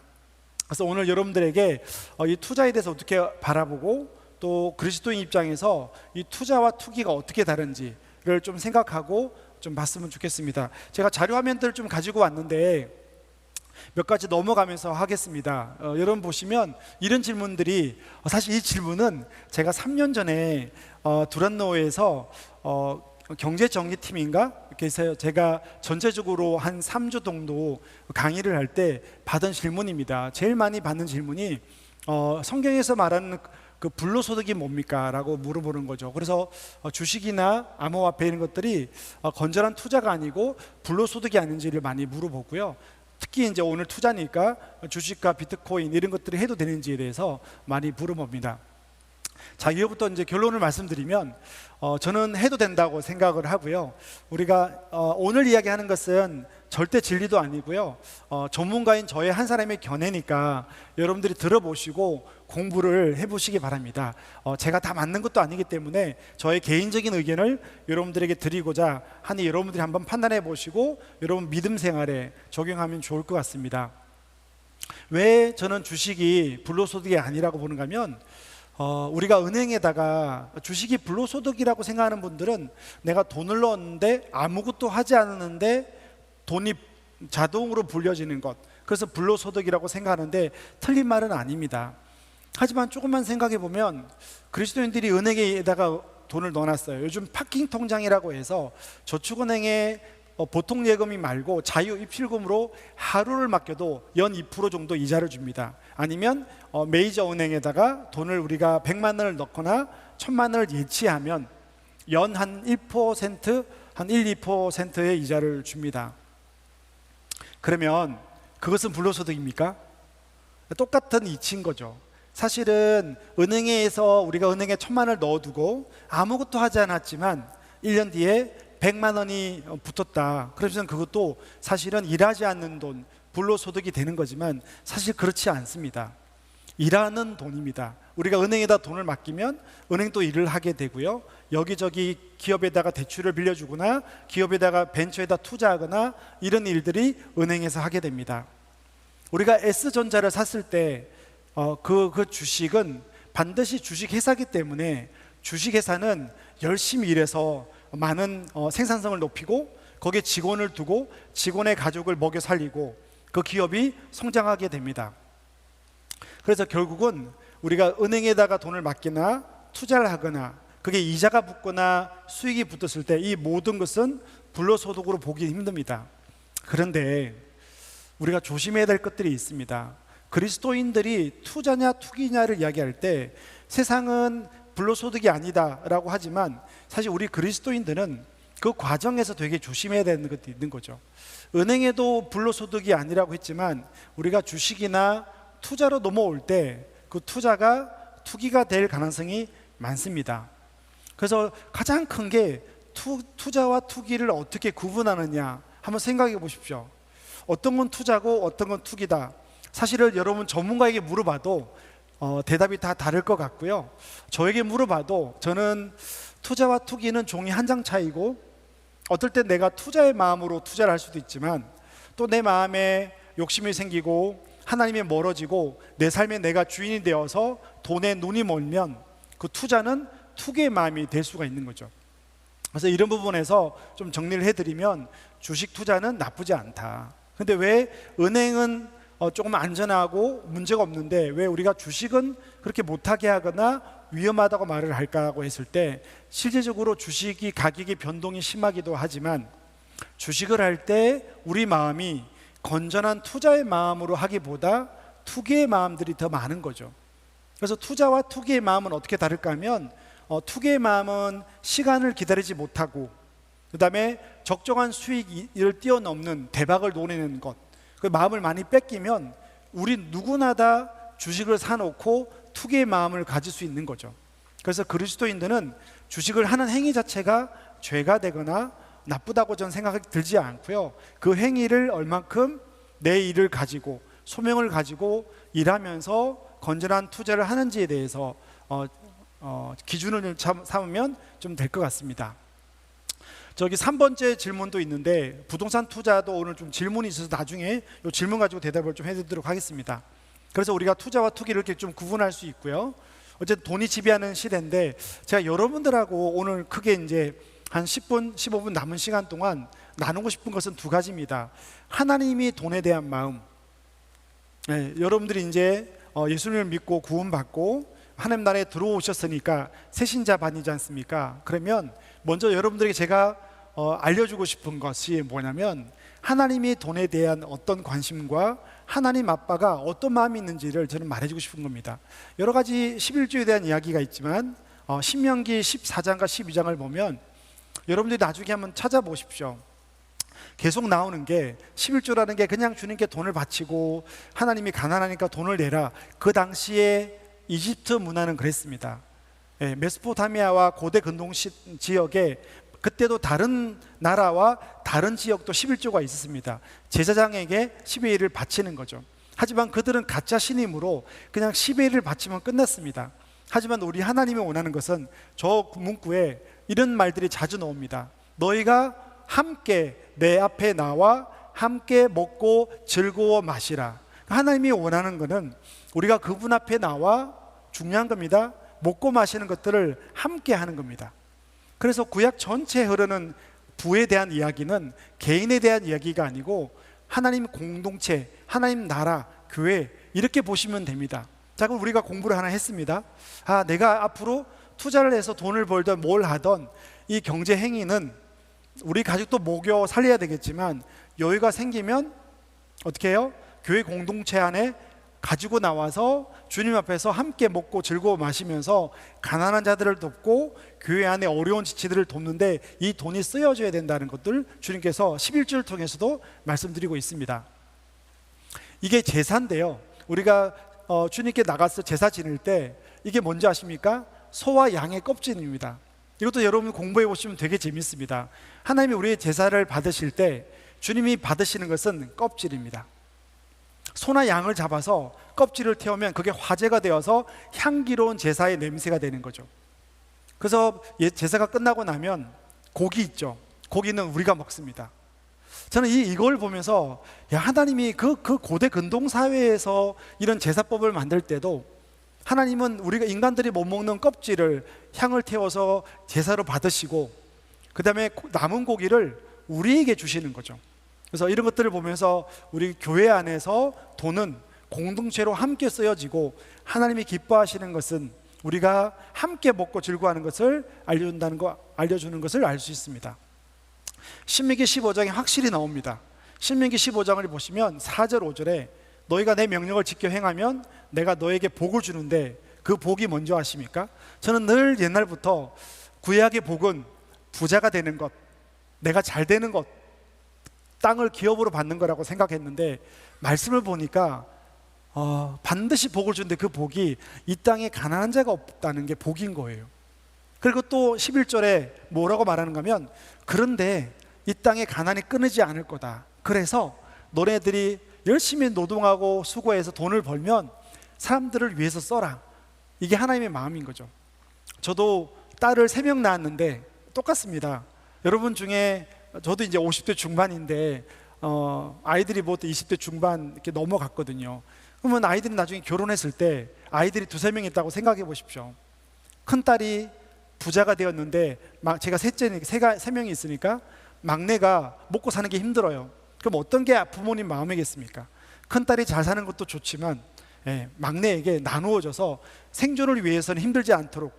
그래서 오늘 여러분들에게 이 투자에 대해서 어떻게 바라보고 또 그리스도인 입장에서 이 투자와 투기가 어떻게 다른지를 좀 생각하고 좀 봤으면 좋겠습니다. 제가 자료 화면들을 좀 가지고 왔는데 몇 가지 넘어가면서 하겠습니다. 여러분 보시면 이런 질문들이, 사실 이 질문은 제가 3년 전에 두란노에서 경제정리팀인가? 그래서 제가 전체적으로 한 3주 정도 강의를 할 때 받은 질문입니다. 제일 많이 받는 질문이 성경에서 말하는 그 불로소득이 뭡니까? 라고 물어보는 거죠. 그래서 주식이나 암호화폐 이런 것들이 건전한 투자가 아니고 불로소득이 아닌지를 많이 물어보고요. 특히 이제 오늘 투자니까 주식과 비트코인 이런 것들을 해도 되는지에 대해서 많이 물어봅니다. 자, 이거부터 이제 결론을 말씀드리면 저는 해도 된다고 생각을 하고요. 우리가 오늘 이야기하는 것은 절대 진리도 아니고요. 전문가인 저의 한 사람의 견해니까 여러분들이 들어보시고 공부를 해보시기 바랍니다. 제가 다 맞는 것도 아니기 때문에 저의 개인적인 의견을 여러분들에게 드리고자 하니 여러분들이 한번 판단해 보시고 여러분 믿음 생활에 적용하면 좋을 것 같습니다. 왜 저는 주식이 불로소득이 아니라고 보는가 하면 우리가 은행에다가 주식이 불로소득이라고 생각하는 분들은 내가 돈을 넣었는데 아무것도 하지 않았는데 돈이 자동으로 불려지는 것, 그래서 불로소득이라고 생각하는데 틀린 말은 아닙니다. 하지만 조금만 생각해 보면 그리스도인들이 은행에다가 돈을 넣어놨어요. 요즘 파킹 통장이라고 해서 저축은행에 보통 예금이 말고 자유 입출금으로 하루를 맡겨도 연 2% 정도 이자를 줍니다. 아니면 메이저 은행에다가 돈을 우리가 100만 원을 넣거나 1,000만 원을 예치하면 연 한 1%, 한 1, 2%의 이자를 줍니다. 그러면 그것은 불로소득입니까? 똑같은 이치인 거죠. 사실은 은행에서 우리가 은행에 1,000만 원을 넣어두고 아무것도 하지 않았지만 1년 뒤에 100만 원이 붙었다. 그러면 그것도 사실은 일하지 않는 돈, 불로소득이 되는 거지만 사실 그렇지 않습니다. 일하는 돈입니다. 우리가 은행에다 돈을 맡기면 은행도 일을 하게 되고요. 여기저기 기업에다가 대출을 빌려주거나 기업에다가 벤처에다 투자하거나 이런 일들이 은행에서 하게 됩니다. 우리가 S전자를 샀을 때 그 주식은 반드시 주식회사이기 때문에 주식회사는 열심히 일해서 많은 생산성을 높이고 거기에 직원을 두고 직원의 가족을 먹여 살리고 그 기업이 성장하게 됩니다. 그래서 결국은 우리가 은행에다가 돈을 맡기나 투자를 하거나 그게 이자가 붙거나 수익이 붙었을 때 이 모든 것은 불로소득으로 보기 힘듭니다. 그런데 우리가 조심해야 될 것들이 있습니다. 그리스도인들이 투자냐 투기냐를 이야기할 때 세상은 불로소득이 아니다라고 하지만 사실 우리 그리스도인들은 그 과정에서 되게 조심해야 되는 것도 있는 거죠. 은행에도 불로소득이 아니라고 했지만 우리가 주식이나 투자로 넘어올 때 그 투자가 투기가 될 가능성이 많습니다. 그래서 가장 큰 게 투자와 투기를 어떻게 구분하느냐 한번 생각해 보십시오. 어떤 건 투자고 어떤 건 투기다. 사실은 여러분 전문가에게 물어봐도 대답이 다 다를 것 같고요. 저에게 물어봐도 저는 투자와 투기는 종이 한 장 차이고, 어떨 땐 내가 투자의 마음으로 투자를 할 수도 있지만 또 내 마음에 욕심이 생기고 하나님에 멀어지고 내 삶에 내가 주인이 되어서 돈에 눈이 멀면 그 투자는 투기의 마음이 될 수가 있는 거죠. 그래서 이런 부분에서 좀 정리를 해드리면 주식 투자는 나쁘지 않다. 근데 왜 은행은 조금 안전하고 문제가 없는데 왜 우리가 주식은 그렇게 못하게 하거나 위험하다고 말을 할까고 했을 때, 실제적으로 주식이 가격이 변동이 심하기도 하지만 주식을 할 때 우리 마음이 건전한 투자의 마음으로 하기보다 투기의 마음들이 더 많은 거죠. 그래서 투자와 투기의 마음은 어떻게 다를까 하면 투기의 마음은 시간을 기다리지 못하고 그 다음에 적정한 수익을 뛰어넘는 대박을 노리는 것, 그 마음을 많이 뺏기면 우리 누구나 다 주식을 사놓고 투기의 마음을 가질 수 있는 거죠. 그래서 그리스도인들은 주식을 하는 행위 자체가 죄가 되거나 나쁘다고 저는 생각이 들지 않고요. 그 행위를 얼만큼 내 일을 가지고 소명을 가지고 일하면서 건전한 투자를 하는지에 대해서 기준을 삼으면 좀 될 것 같습니다. 저기 3번째 질문도 있는데, 부동산 투자도 오늘 좀 질문이 있어서 나중에 이 질문 가지고 대답을 좀 해드리도록 하겠습니다. 그래서 우리가 투자와 투기를 이렇게 좀 구분할 수 있고요. 어쨌든 돈이 지배하는 시대인데, 제가 여러분들하고 오늘 크게 이제 한 10분, 15분 남은 시간 동안 나누고 싶은 것은 두 가지입니다. 하나님이 돈에 대한 마음. 네, 여러분들이 이제 예수님을 믿고 구원받고 하나님 나라에 들어오셨으니까 새신자 반이지 않습니까? 그러면 먼저 여러분들에게 제가 알려주고 싶은 것이 뭐냐면, 하나님이 돈에 대한 어떤 관심과 하나님 아빠가 어떤 마음이 있는지를 저는 말해주고 싶은 겁니다. 여러 가지 11조에 대한 이야기가 있지만 신명기 14장과 12장을 보면 여러분들이 나중에 한번 찾아보십시오. 계속 나오는 게 11조라는 게 그냥 주님께 돈을 바치고 하나님이 가난하니까 돈을 내라. 그 당시에 이집트 문화는 그랬습니다. 메소포타미아와 고대 근동 지역에 그때도 다른 나라와 다른 지역도 11조가 있었습니다. 제사장에게 10의 1을 바치는 거죠. 하지만 그들은 가짜 신임으로 그냥 10의 1을 바치면 끝났습니다. 하지만 우리 하나님이 원하는 것은 저 문구에 이런 말들이 자주 나옵니다. 너희가 함께 내 앞에 나와 함께 먹고 즐거워 마시라. 하나님이 원하는 것은 우리가 그분 앞에 나와, 중요한 겁니다, 먹고 마시는 것들을 함께 하는 겁니다. 그래서 구약 전체에 흐르는 부에 대한 이야기는 개인에 대한 이야기가 아니고 하나님 공동체, 하나님 나라, 교회, 이렇게 보시면 됩니다. 자, 그럼 우리가 공부를 하나 했습니다. 내가 앞으로 투자를 해서 돈을 벌던 뭘 하던 이 경제 행위는 우리 가족도 먹여 살려야 되겠지만 여유가 생기면 어떻게 해요? 교회 공동체 안에 가지고 나와서 주님 앞에서 함께 먹고 즐거워 마시면서 가난한 자들을 돕고 교회 안에 어려운 지치들을 돕는데 이 돈이 쓰여져야 된다는 것들 주님께서 11조를 통해서도 말씀드리고 있습니다. 이게 제사인데요, 우리가 주님께 나가서 제사 지낼 때 이게 뭔지 아십니까? 소와 양의 껍질입니다. 이것도 여러분 공부해 보시면 되게 재밌습니다. 하나님이 우리의 제사를 받으실 때 주님이 받으시는 것은 껍질입니다. 소나 양을 잡아서 껍질을 태우면 그게 화제가 되어서 향기로운 제사의 냄새가 되는 거죠. 그래서 제사가 끝나고 나면 고기 있죠. 고기는 우리가 먹습니다. 저는 이걸 보면서 하나님이 그 고대 근동 사회에서 이런 제사법을 만들 때도 하나님은 우리가 인간들이 못 먹는 껍질을 향을 태워서 제사로 받으시고 그 다음에 남은 고기를 우리에게 주시는 거죠. 그래서 이런 것들을 보면서 우리 교회 안에서 돈은 공동체로 함께 쓰여지고 하나님이 기뻐하시는 것은 우리가 함께 먹고 즐거워하는 것을 알려주는 것을 알 수 있습니다. 신명기 15장에 확실히 나옵니다. 신명기 15장을 보시면 4절 5절에 너희가 내 명령을 지켜 행하면 내가 너에게 복을 주는데 그 복이 뭔지 아십니까? 저는 늘 옛날부터 구약의 복은 부자가 되는 것, 내가 잘 되는 것, 땅을 기업으로 받는 거라고 생각했는데 말씀을 보니까 반드시 복을 주는데 그 복이 이 땅에 가난한 자가 없다는 게 복인 거예요. 그리고 또 11절에 뭐라고 말하는가 하면 그런데 이 땅에 가난이 끊이지 않을 거다. 그래서 너네들이 열심히 노동하고 수고해서 돈을 벌면 사람들을 위해서 써라. 이게 하나님의 마음인 거죠. 저도 딸을 3명 낳았는데 똑같습니다. 여러분 중에 저도 이제 50대 중반인데 아이들이 뭐 20대 중반 이렇게 넘어갔거든요. 그러면 아이들이 나중에 결혼했을 때 아이들이 2-3명 있다고 생각해 보십시오. 큰 딸이 부자가 되었는데 제가 셋째니까 3명이 있으니까 막내가 먹고 사는 게 힘들어요. 그럼 어떤 게 부모님 마음이겠습니까? 큰 딸이 잘 사는 것도 좋지만 막내에게 나누어져서 생존을 위해서는 힘들지 않도록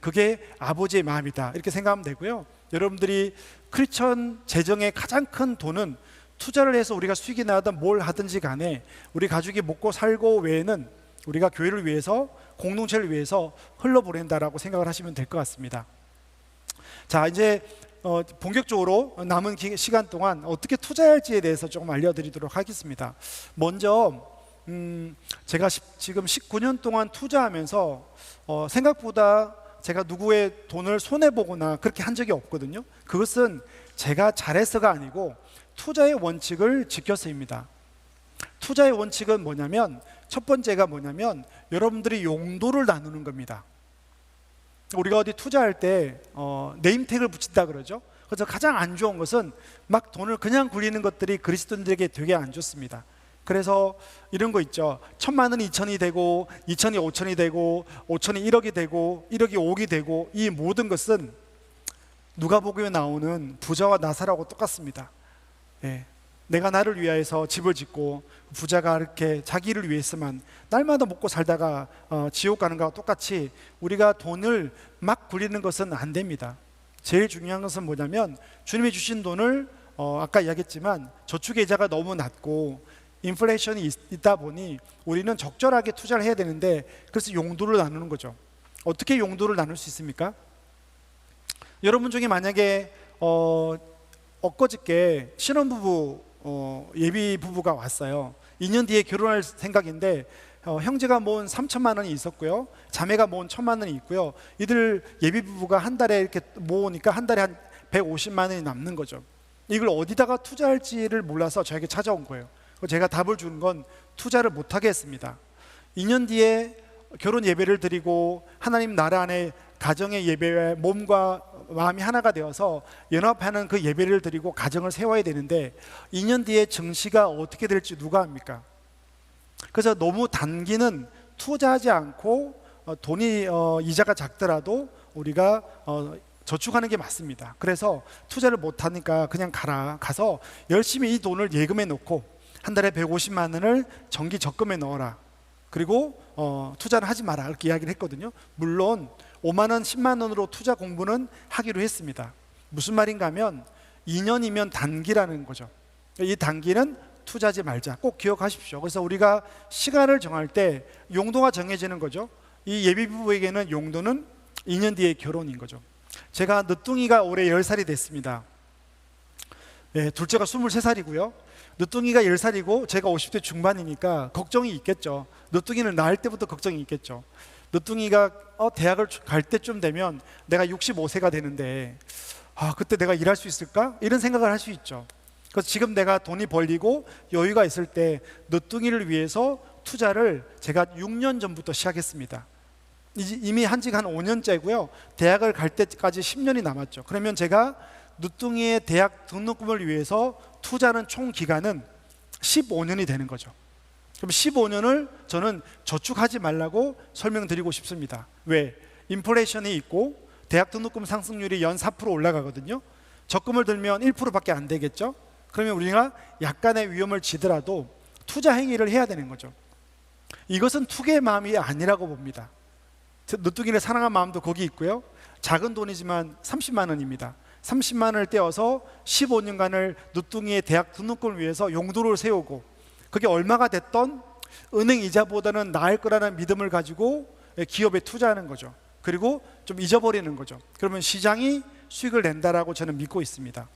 그게 아버지의 마음이다 이렇게 생각하면 되고요. 여러분들이 크리스천 재정의 가장 큰 돈은 투자를 해서 우리가 수익이 나든 뭘 하든지 간에 우리 가족이 먹고 살고 외에는 우리가 교회를 위해서 공동체를 위해서 흘러보낸다라고 생각을 하시면 될 것 같습니다. 자, 이제 본격적으로 남은 시간 동안 어떻게 투자할지에 대해서 조금 알려드리도록 하겠습니다. 먼저 제가 지금 19년 동안 투자하면서 생각보다 제가 누구의 돈을 손해보거나 그렇게 한 적이 없거든요. 그것은 제가 잘해서가 아니고 투자의 원칙을 지켜서입니다. 투자의 원칙은 뭐냐면 첫 번째가 뭐냐면 여러분들이 용도를 나누는 겁니다. 우리가 어디 투자할 때 네임택을 붙인다 그러죠. 그래서 가장 안 좋은 것은 막 돈을 그냥 굴리는 것들이 그리스도인들에게 되게 안 좋습니다. 그래서 이런 거 있죠. 1,000만 원이 2천이 되고 2천이 5천이 되고 5천이 1억이 되고 1억이 5억이 되고 이 모든 것은 누가복음에 나오는 부자와 나사로하고 똑같습니다. 내가 나를 위하여서 집을 짓고 부자가 이렇게 자기를 위해서만 날마다 먹고 살다가 지옥 가는 거와 똑같이 우리가 돈을 막 굴리는 것은 안 됩니다. 제일 중요한 것은 뭐냐면 주님이 주신 돈을 아까 이야기했지만 저축계좌가 너무 낮고 인플레이션이 있다 보니 우리는 적절하게 투자를 해야 되는데 그래서 용도를 나누는 거죠. 어떻게 용도를 나눌 수 있습니까? 여러분 중에 만약에 엊그저께 신혼부부 예비 부부가 왔어요. 2년 뒤에 결혼할 생각인데 형제가 모은 3천만 원이 있었고요, 자매가 모은 1,000만 원이 있고요. 이들 예비 부부가 한 달에 이렇게 모으니까 한 달에 한 150만 원이 남는 거죠. 이걸 어디다가 투자할지를 몰라서 저에게 찾아온 거예요. 제가 답을 주는 건 투자를 못하게 했습니다. 2년 뒤에 결혼 예배를 드리고 하나님 나라 안에 가정의 예배와 몸과 마음이 하나가 되어서 연합하는 그 예배를 드리고 가정을 세워야 되는데 2년 뒤에 정시가 어떻게 될지 누가 압니까? 그래서 너무 단기는 투자하지 않고 돈이 이자가 작더라도 우리가 저축하는 게 맞습니다. 그래서 투자를 못하니까 그냥 가서 열심히 이 돈을 예금해 놓고 한 달에 150만 원을 정기 적금에 넣어라. 그리고 투자를 하지 마라 이렇게 이야기를 했거든요. 물론 5만 원, 10만 원으로 투자 공부는 하기로 했습니다. 무슨 말인가 하면 2년이면 단기라는 거죠. 이 단기는 투자하지 말자. 꼭 기억하십시오. 그래서 우리가 시간을 정할 때 용도가 정해지는 거죠. 이 예비부부에게는 용도는 2년 뒤에 결혼인 거죠. 제가 늦둥이가 올해 10살이 됐습니다. 둘째가 23살이고요. 늦둥이가 10살이고 제가 50대 중반이니까 걱정이 있겠죠. 늦둥이를 낳을 때부터 걱정이 있겠죠. 늦둥이가 대학을 갈 때쯤 되면 내가 65세가 되는데 그때 내가 일할 수 있을까? 이런 생각을 할 수 있죠. 그래서 지금 내가 돈이 벌리고 여유가 있을 때 늦둥이를 위해서 투자를 제가 6년 전부터 시작했습니다. 이미 한지가 한 5년째고요. 대학을 갈 때까지 10년이 남았죠. 그러면 제가 늦둥이의 대학 등록금을 위해서 투자하는 총 기간은 15년이 되는 거죠. 그럼 15년을 저는 저축하지 말라고 설명드리고 싶습니다. 왜? 인플레이션이 있고 대학 등록금 상승률이 연 4% 올라가거든요. 적금을 들면 1%밖에 안 되겠죠. 그러면 우리가 약간의 위험을 지더라도 투자 행위를 해야 되는 거죠. 이것은 투기의 마음이 아니라고 봅니다. 늦둥이를 사랑한 마음도 거기 있고요. 작은 돈이지만 30만 원입니다. 30만 원을 떼어서 15년간을 늦둥이의 대학 등록금을 위해서 용도를 세우고 그게 얼마가 됐던 은행 이자보다는 나을 거라는 믿음을 가지고 기업에 투자하는 거죠. 그리고 좀 잊어버리는 거죠. 그러면 시장이 수익을 낸다라고 저는 믿고 있습니다.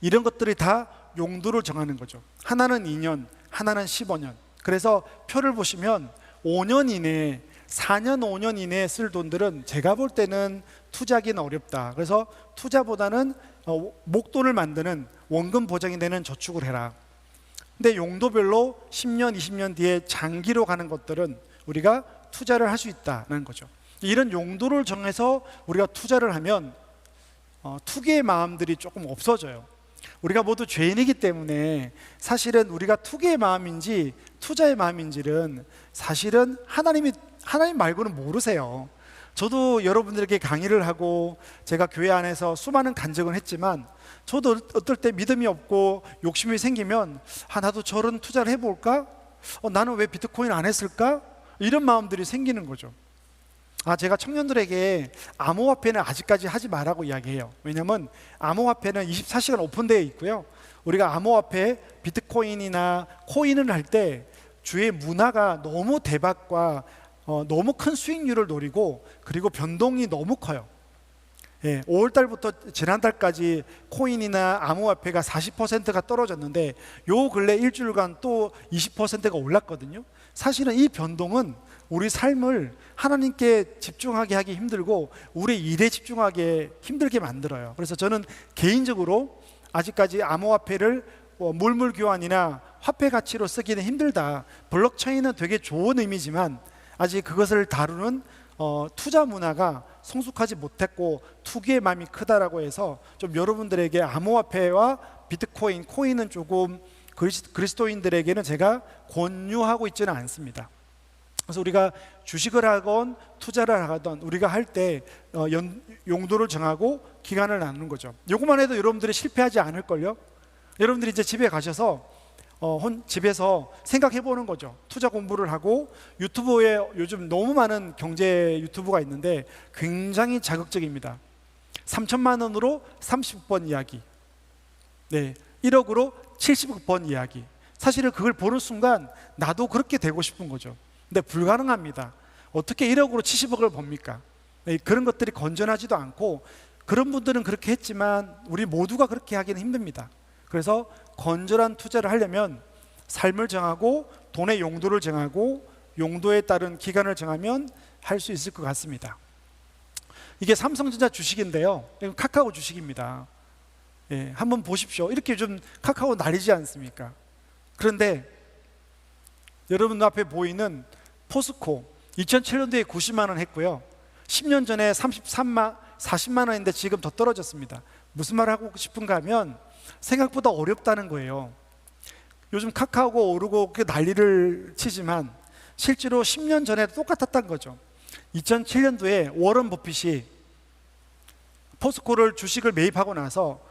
이런 것들이 다 용도를 정하는 거죠. 하나는 2년, 하나는 15년. 그래서 표를 보시면 5년 이내에 4년, 5년 이내에 쓸 돈들은 제가 볼 때는 투자하기는 어렵다. 그래서 투자보다는 목돈을 만드는 원금 보장이 되는 저축을 해라. 근데 용도별로 10년, 20년 뒤에 장기로 가는 것들은 우리가 투자를 할 수 있다는 거죠. 이런 용도를 정해서 우리가 투자를 하면 투기의 마음들이 조금 없어져요. 우리가 모두 죄인이기 때문에 사실은 우리가 투기의 마음인지 투자의 마음인지는 사실은 하나님 말고는 모르세요. 저도 여러분들에게 강의를 하고 제가 교회 안에서 수많은 간증을 했지만 저도 어떨 때 믿음이 없고 욕심이 생기면 나도 저런 투자를 해볼까? 나는 왜 비트코인 안 했을까? 이런 마음들이 생기는 거죠. 제가 청년들에게 암호화폐는 아직까지 하지 말라고 이야기해요. 왜냐하면 암호화폐는 24시간 오픈되어 있고요. 우리가 암호화폐, 비트코인이나 코인을 할 때 주의 문화가 너무 대박과 너무 큰 수익률을 노리고 그리고 변동이 너무 커요. 5월 달부터 지난달까지 코인이나 암호화폐가 40%가 떨어졌는데 요 근래 일주일간 또 20%가 올랐거든요. 사실은 이 변동은 우리 삶을 하나님께 집중하게 하기 힘들고 우리 일에 집중하게 힘들게 만들어요. 그래서 저는 개인적으로 아직까지 암호화폐를 물물 교환이나 화폐 가치로 쓰기는 힘들다. 블록체인은 되게 좋은 의미지만 아직 그것을 다루는 투자 문화가 성숙하지 못했고 투기의 마음이 크다라고 해서 좀 여러분들에게 암호화폐와 비트코인, 코인은 조금 그리스도인들에게는 제가 권유하고 있지는 않습니다. 그래서 우리가 주식을 하건 투자를 하건 우리가 할 때 용도를 정하고 기간을 나누는 거죠. 요것만 해도 여러분들이 실패하지 않을걸요. 여러분들이 이제 집에 가셔서 집에서 생각해 보는 거죠. 투자 공부를 하고 유튜브에 요즘 너무 많은 경제 유튜브가 있는데 굉장히 자극적입니다. 3천만 원으로 30번 이야기, 1억으로 70번 이야기. 사실은 그걸 보는 순간 나도 그렇게 되고 싶은 거죠. 근데 불가능합니다. 어떻게 1억으로 70억을 법니까? 그런 것들이 건전하지도 않고 그런 분들은 그렇게 했지만 우리 모두가 그렇게 하기는 힘듭니다. 그래서 건전한 투자를 하려면 삶을 정하고 돈의 용도를 정하고 용도에 따른 기간을 정하면 할 수 있을 것 같습니다. 이게 삼성전자 주식인데요. 이건 카카오 주식입니다. 한번 보십시오. 이렇게 좀 카카오 날리지 않습니까? 그런데 여러분 앞에 보이는 포스코 2007년도에 90만 원 했고요. 10년 전에 40만 원인데 지금 더 떨어졌습니다. 무슨 말을 하고 싶은가 하면 생각보다 어렵다는 거예요. 요즘 카카오가 오르고 난리를 치지만 실제로 10년 전에 똑같았던 거죠. 2007년도에 워런 버핏이 포스코를 주식을 매입하고 나서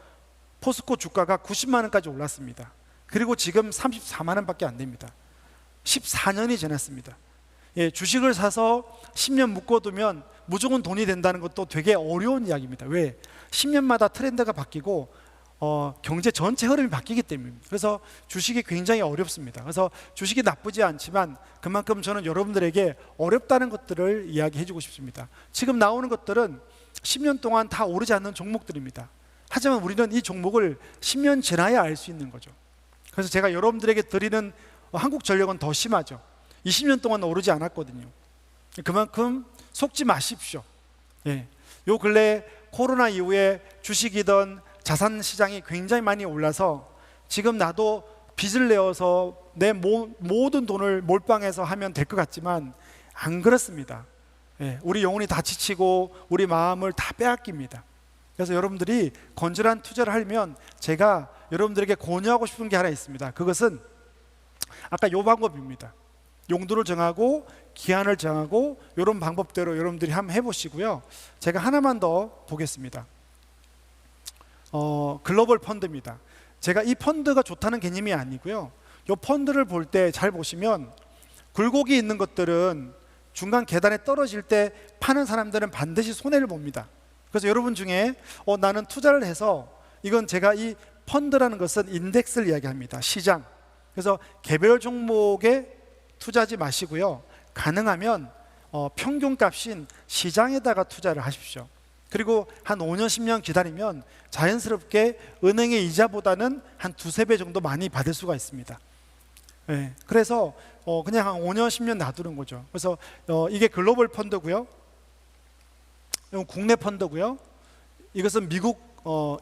포스코 주가가 90만 원까지 올랐습니다. 그리고 지금 34만 원밖에 안 됩니다. 14년이 지났습니다. 주식을 사서 10년 묶어두면 무조건 돈이 된다는 것도 되게 어려운 이야기입니다. 왜? 10년마다 트렌드가 바뀌고 경제 전체 흐름이 바뀌기 때문입니다. 그래서 주식이 굉장히 어렵습니다. 그래서 주식이 나쁘지 않지만 그만큼 저는 여러분들에게 어렵다는 것들을 이야기해 주고 싶습니다. 지금 나오는 것들은 10년 동안 다 오르지 않는 종목들입니다. 하지만 우리는 이 종목을 10년 지나야 알 수 있는 거죠. 그래서 제가 여러분들에게 드리는 한국전력은 더 심하죠. 20년 동안 오르지 않았거든요. 그만큼 속지 마십시오. 요 근래 코로나 이후에 주식이든 자산 시장이 굉장히 많이 올라서 지금 나도 빚을 내어서 내 모든 돈을 몰빵해서 하면 될 것 같지만 안 그렇습니다. 우리 영혼이 다 지치고 우리 마음을 다 빼앗깁니다. 그래서 여러분들이 건전한 투자를 하려면 제가 여러분들에게 권유하고 싶은 게 하나 있습니다. 그것은 아까 요 방법입니다. 용도를 정하고 기한을 정하고 이런 방법대로 여러분들이 한번 해보시고요. 제가 하나만 더 보겠습니다. 글로벌 펀드입니다. 제가 이 펀드가 좋다는 개념이 아니고요. 이 펀드를 볼 때 잘 보시면 굴곡이 있는 것들은 중간 계단에 떨어질 때 파는 사람들은 반드시 손해를 봅니다. 그래서 여러분 중에 나는 투자를 해서 이건 제가 이 펀드라는 것은 인덱스를 이야기합니다. 시장. 그래서 개별 종목에 투자하지 마시고요. 가능하면 평균값인 시장에다가 투자를 하십시오. 그리고 한 5년, 10년 기다리면 자연스럽게 은행의 이자보다는 한 두세 배 정도 많이 받을 수가 있습니다. 예, 그래서 그냥 한 5년, 10년 놔두는 거죠. 그래서 이게 글로벌 펀드고요. 이건 국내 펀드고요. 이것은 미국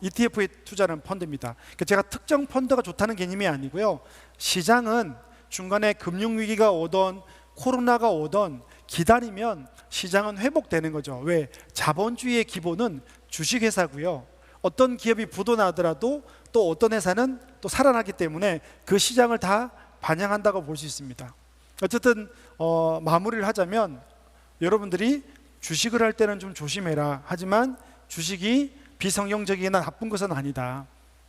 ETF에 투자하는 펀드입니다. 그러니까 제가 특정 펀드가 좋다는 개념이 아니고요. 시장은 중간에 금융위기가 오던 코로나가 오던 기다리면 시장은 회복되는 거죠. 왜? 자본주의의 기본은 주식회사고요. 어떤 기업이 부도나더라도 또 어떤 회사는 또 살아나기 때문에 그 시장을 다 반영한다고 볼 수 있습니다. 어쨌든 마무리를 하자면 여러분들이 주식을 할 때는 좀 조심해라. 하지만 주식이 비성경적이나 나쁜 것은 아니다.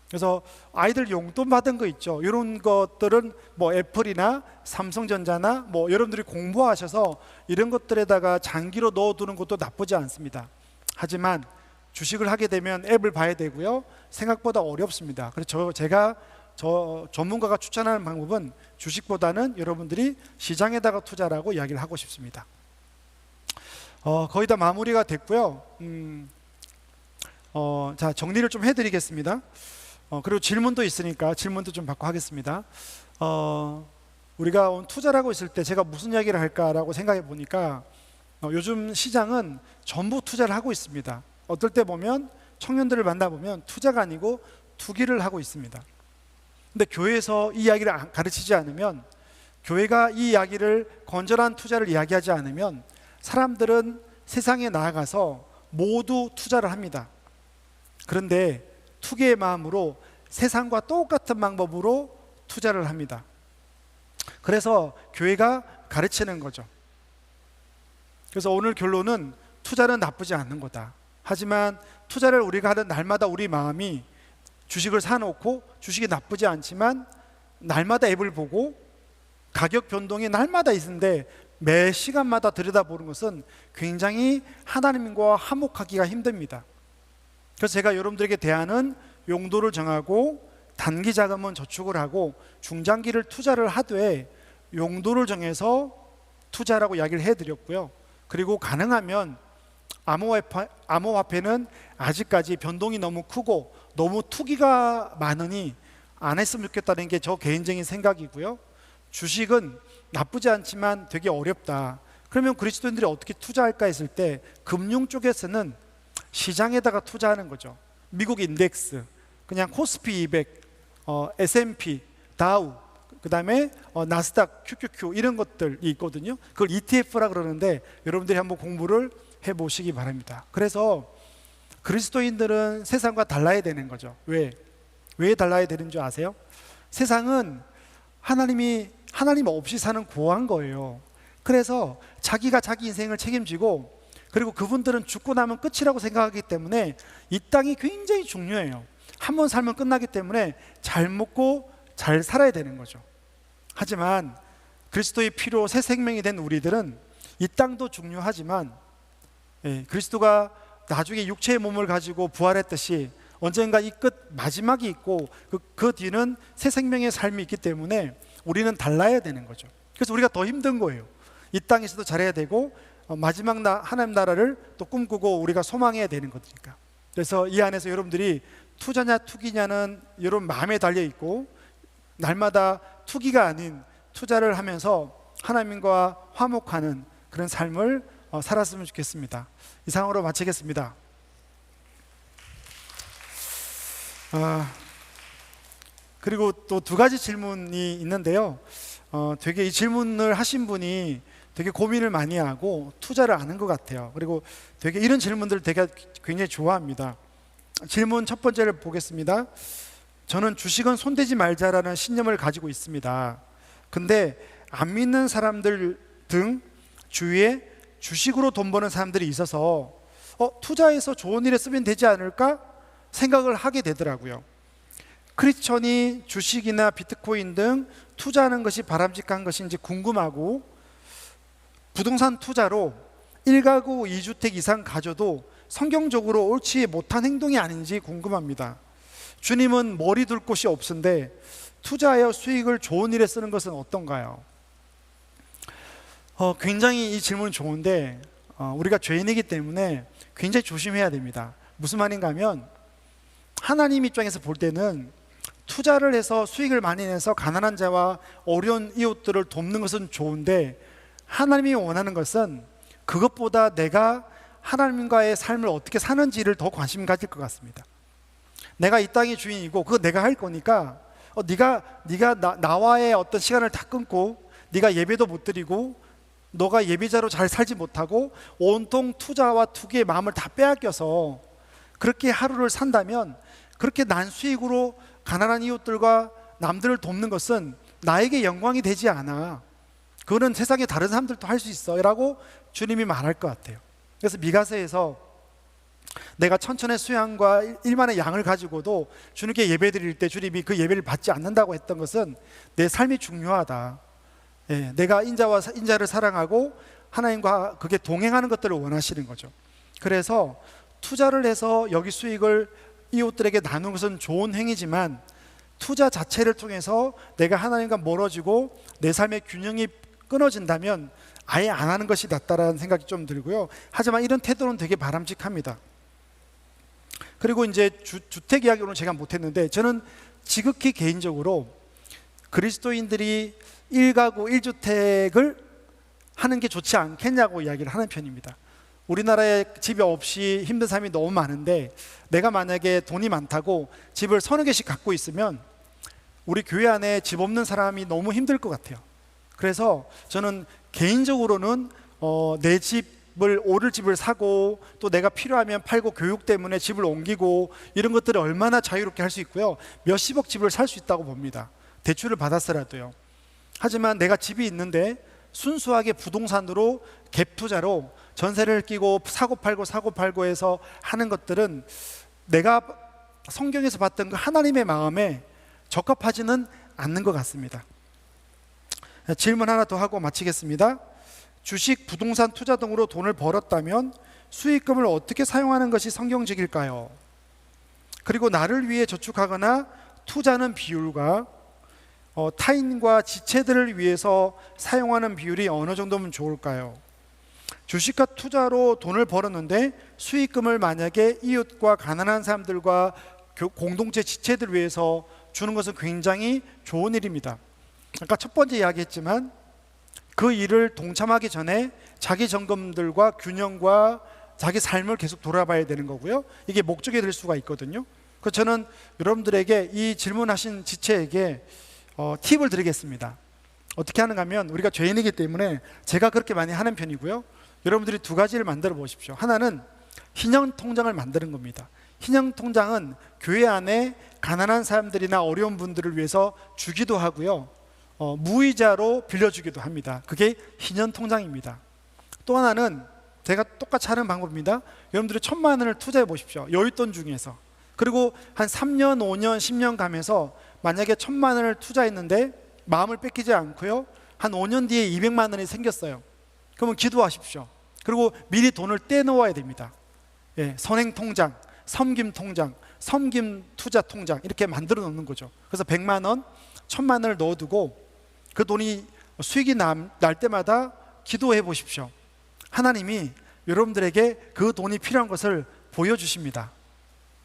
그래서 아이들 용돈 받은 거 있죠. 이런 것들은 뭐 애플이나 삼성전자나 뭐 여러분들이 공부하셔서 이런 것들에다가 장기로 넣어두는 것도 나쁘지 않습니다. 하지만 주식을 하게 되면 앱을 봐야 되고요. 생각보다 어렵습니다. 그래서 제가 전문가가 추천하는 방법은 주식보다는 여러분들이 시장에다가 투자라고 이야기를 하고 싶습니다. 거의 다 마무리가 됐고요. 자, 정리를 좀 해드리겠습니다. 그리고 질문도 있으니까 질문도 좀 받고 하겠습니다. 우리가 투자라고 있을 때 제가 무슨 이야기를 할까라고 생각해 보니까 요즘 시장은 전부 투자를 하고 있습니다. 어떨 때 보면 청년들을 만나보면 투자가 아니고 투기를 하고 있습니다. 근데 교회에서 이 이야기를 가르치지 않으면, 교회가 이 이야기를 건전한 투자를 이야기하지 않으면 사람들은 세상에 나아가서 모두 투자를 합니다. 그런데 투기의 마음으로 세상과 똑같은 방법으로 투자를 합니다. 그래서 교회가 가르치는 거죠. 그래서 오늘 결론은 투자는 나쁘지 않는 거다. 하지만 투자를 우리가 하는 날마다 우리 마음이 주식을 사놓고 주식이 나쁘지 않지만 날마다 앱을 보고 가격 변동이 날마다 있는데 매 시간마다 들여다보는 것은 굉장히 하나님과 화목하기가 힘듭니다. 그래서 제가 여러분들에게 대하는 용도를 정하고 단기 자금은 저축을 하고 중장기를 투자를 하되 용도를 정해서 투자라고 이야기를 해드렸고요. 그리고 가능하면 암호화폐는 아직까지 변동이 너무 크고 너무 투기가 많으니 안 했으면 좋겠다는 게 저 개인적인 생각이고요. 주식은 나쁘지 않지만 되게 어렵다. 그러면 그리스도인들이 어떻게 투자할까 했을 때 금융 쪽에서는 시장에다가 투자하는 거죠. 미국 인덱스, 그냥 코스피 200, S&P, 다우, 그 다음에 나스닥, QQQ 이런 것들이 있거든요. 그걸 ETF라 그러는데 여러분들이 한번 공부를 해보시기 바랍니다. 그래서 그리스도인들은 세상과 달라야 되는 거죠. 왜 달라야 되는 줄 아세요? 세상은 하나님 없이 사는 고한 거예요. 그래서 자기가 자기 인생을 책임지고, 그리고 그분들은 죽고 나면 끝이라고 생각하기 때문에 이 땅이 굉장히 중요해요. 한 번 살면 끝나기 때문에 잘 먹고 잘 살아야 되는 거죠. 하지만 그리스도의 피로 새 생명이 된 우리들은 이 땅도 중요하지만 그리스도가 나중에 육체의 몸을 가지고 부활했듯이 언젠가 이 끝 마지막이 있고 그 뒤는 새 생명의 삶이 있기 때문에 우리는 달라야 되는 거죠. 그래서 우리가 더 힘든 거예요. 이 땅에서도 잘해야 되고 마지막 하나님 나라를 또 꿈꾸고 우리가 소망해야 되는 거니까. 그래서 이 안에서 여러분들이 투자냐 투기냐는 여러분 마음에 달려 있고, 날마다 투기가 아닌 투자를 하면서 하나님과 화목하는 그런 삶을 살았으면 좋겠습니다. 이상으로 마치겠습니다. 그리고 또 두 가지 질문이 있는데요. 되게 이 질문을 하신 분이 되게 고민을 많이 하고 투자를 아는 것 같아요. 그리고 되게 이런 질문들을 되게 굉장히 좋아합니다. 질문 첫 번째를 보겠습니다. 저는 주식은 손대지 말자라는 신념을 가지고 있습니다. 근데 안 믿는 사람들 등 주위에 주식으로 돈 버는 사람들이 있어서 투자해서 좋은 일에 쓰면 되지 않을까 생각을 하게 되더라고요. 크리스천이 주식이나 비트코인 등 투자하는 것이 바람직한 것인지 궁금하고, 부동산 투자로 1가구 2주택 이상 가져도 성경적으로 옳지 못한 행동이 아닌지 궁금합니다. 주님은 머리 둘 곳이 없은데 투자하여 수익을 좋은 일에 쓰는 것은 어떤가요? 굉장히 이 질문은 좋은데 우리가 죄인이기 때문에 굉장히 조심해야 됩니다. 무슨 말인가 하면, 하나님 입장에서 볼 때는 투자를 해서 수익을 많이 내서 가난한 자와 어려운 이웃들을 돕는 것은 좋은데, 하나님이 원하는 것은 그것보다 내가 하나님과의 삶을 어떻게 사는지를 더 관심 가질 것 같습니다. 내가 이 땅의 주인이고 그거 내가 할 거니까 네가 나와의 어떤 시간을 다 끊고, 네가 예배도 못 드리고, 너가 예배자로 잘 살지 못하고 온통 투자와 투기의 마음을 다 빼앗겨서 그렇게 하루를 산다면, 그렇게 난 수익으로 가난한 이웃들과 남들을 돕는 것은 나에게 영광이 되지 않아. 그거는 세상에 다른 사람들도 할 수 있어 라고 주님이 말할 것 같아요. 그래서 미가서에서 내가 천천의 수양과 1만의 양을 가지고도 주님께 예배 드릴 때 주님이 그 예배를 받지 않는다고 했던 것은 내 삶이 중요하다. 내가 인자를 사랑하고 하나님과 그게 동행하는 것들을 원하시는 거죠. 그래서 투자를 해서 여기 수익을 이웃들에게 나누는 것은 좋은 행위지만, 투자 자체를 통해서 내가 하나님과 멀어지고 내 삶의 균형이 끊어진다면 아예 안 하는 것이 낫다라는 생각이 좀 들고요. 하지만 이런 태도는 되게 바람직합니다. 그리고 이제 주택 이야기로는 제가 못했는데, 저는 지극히 개인적으로 그리스도인들이 1가구 1주택을 하는 게 좋지 않겠냐고 이야기를 하는 편입니다. 우리나라에 집이 없이 힘든 사람이 너무 많은데, 내가 만약에 돈이 많다고 집을 서너 개씩 갖고 있으면 우리 교회 안에 집 없는 사람이 너무 힘들 것 같아요. 그래서 저는 개인적으로는 내 집을, 오를 집을 사고 또 내가 필요하면 팔고 교육 때문에 집을 옮기고 이런 것들을 얼마나 자유롭게 할 수 있고요, 몇십억 집을 살 수 있다고 봅니다. 대출을 받았더라도요. 하지만 내가 집이 있는데 순수하게 부동산으로 갭 투자로 전세를 끼고 사고 팔고 해서 하는 것들은 내가 성경에서 봤던 그 하나님의 마음에 적합하지는 않는 것 같습니다. 질문 하나 더 하고 마치겠습니다. 주식, 부동산 투자 등으로 돈을 벌었다면 수익금을 어떻게 사용하는 것이 성경적일까요? 그리고 나를 위해 저축하거나 투자하는 비율과 타인과 지체들을 위해서 사용하는 비율이 어느 정도면 좋을까요? 주식과 투자로 돈을 벌었는데 수익금을 만약에 이웃과 가난한 사람들과 공동체 지체들을 위해서 주는 것은 굉장히 좋은 일입니다. 아까 첫 번째 이야기했지만 그 일을 동참하기 전에 자기 점검들과 균형과 자기 삶을 계속 돌아봐야 되는 거고요. 이게 목적이 될 수가 있거든요. 그래서 저는 여러분들에게 이 질문하신 지체에게 팁을 드리겠습니다. 어떻게 하는가 하면, 우리가 죄인이기 때문에 제가 그렇게 많이 하는 편이고요. 여러분들이 두 가지를 만들어 보십시오. 하나는 희년 통장을 만드는 겁니다. 희년 통장은 교회 안에 가난한 사람들이나 어려운 분들을 위해서 주기도 하고요, 무이자로 빌려주기도 합니다. 그게 희년 통장입니다. 또 하나는 제가 똑같이 하는 방법입니다. 여러분들이 1,000만 원을 투자해 보십시오. 여윳돈 중에서. 그리고 한 3년, 5년, 10년 가면서 만약에 1,000만 원을 투자했는데 마음을 뺏기지 않고요, 한 5년 뒤에 200만 원이 생겼어요. 그러면 기도하십시오. 그리고 미리 돈을 떼놓아야 됩니다. 선행 통장, 섬김 통장, 섬김 투자 통장 이렇게 만들어 놓는 거죠. 그래서 100만 원, 1,000만 원을 넣어두고 그 돈이 수익이 날 때마다 기도해 보십시오. 하나님이 여러분들에게 그 돈이 필요한 것을 보여주십니다.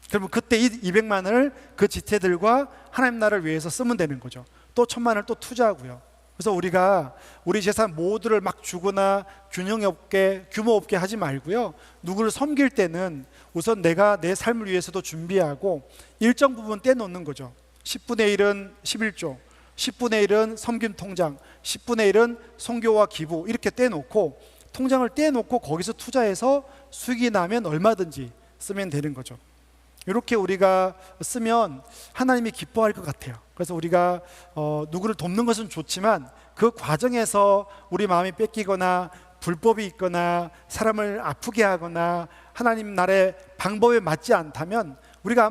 그러면 그때 이 200만 원을 그 지체들과 하나님 나라를 위해서 쓰면 되는 거죠. 또 1,000만 원을 또 투자하고요. 그래서 우리가 우리 재산 모두를 막 주거나 균형 없게, 규모 없게 하지 말고요, 누구를 섬길 때는 우선 내가 내 삶을 위해서도 준비하고 일정 부분 떼놓는 거죠. 10분의 1은 11조, 10분의 1은 섬김 통장, 10분의 1은 선교와 기부, 이렇게 떼놓고, 통장을 떼놓고 거기서 투자해서 수익이 나면 얼마든지 쓰면 되는 거죠. 이렇게 우리가 쓰면 하나님이 기뻐할 것 같아요. 그래서 우리가 누구를 돕는 것은 좋지만 그 과정에서 우리 마음이 뺏기거나 불법이 있거나 사람을 아프게 하거나 하나님 나라의 방법에 맞지 않다면, 우리가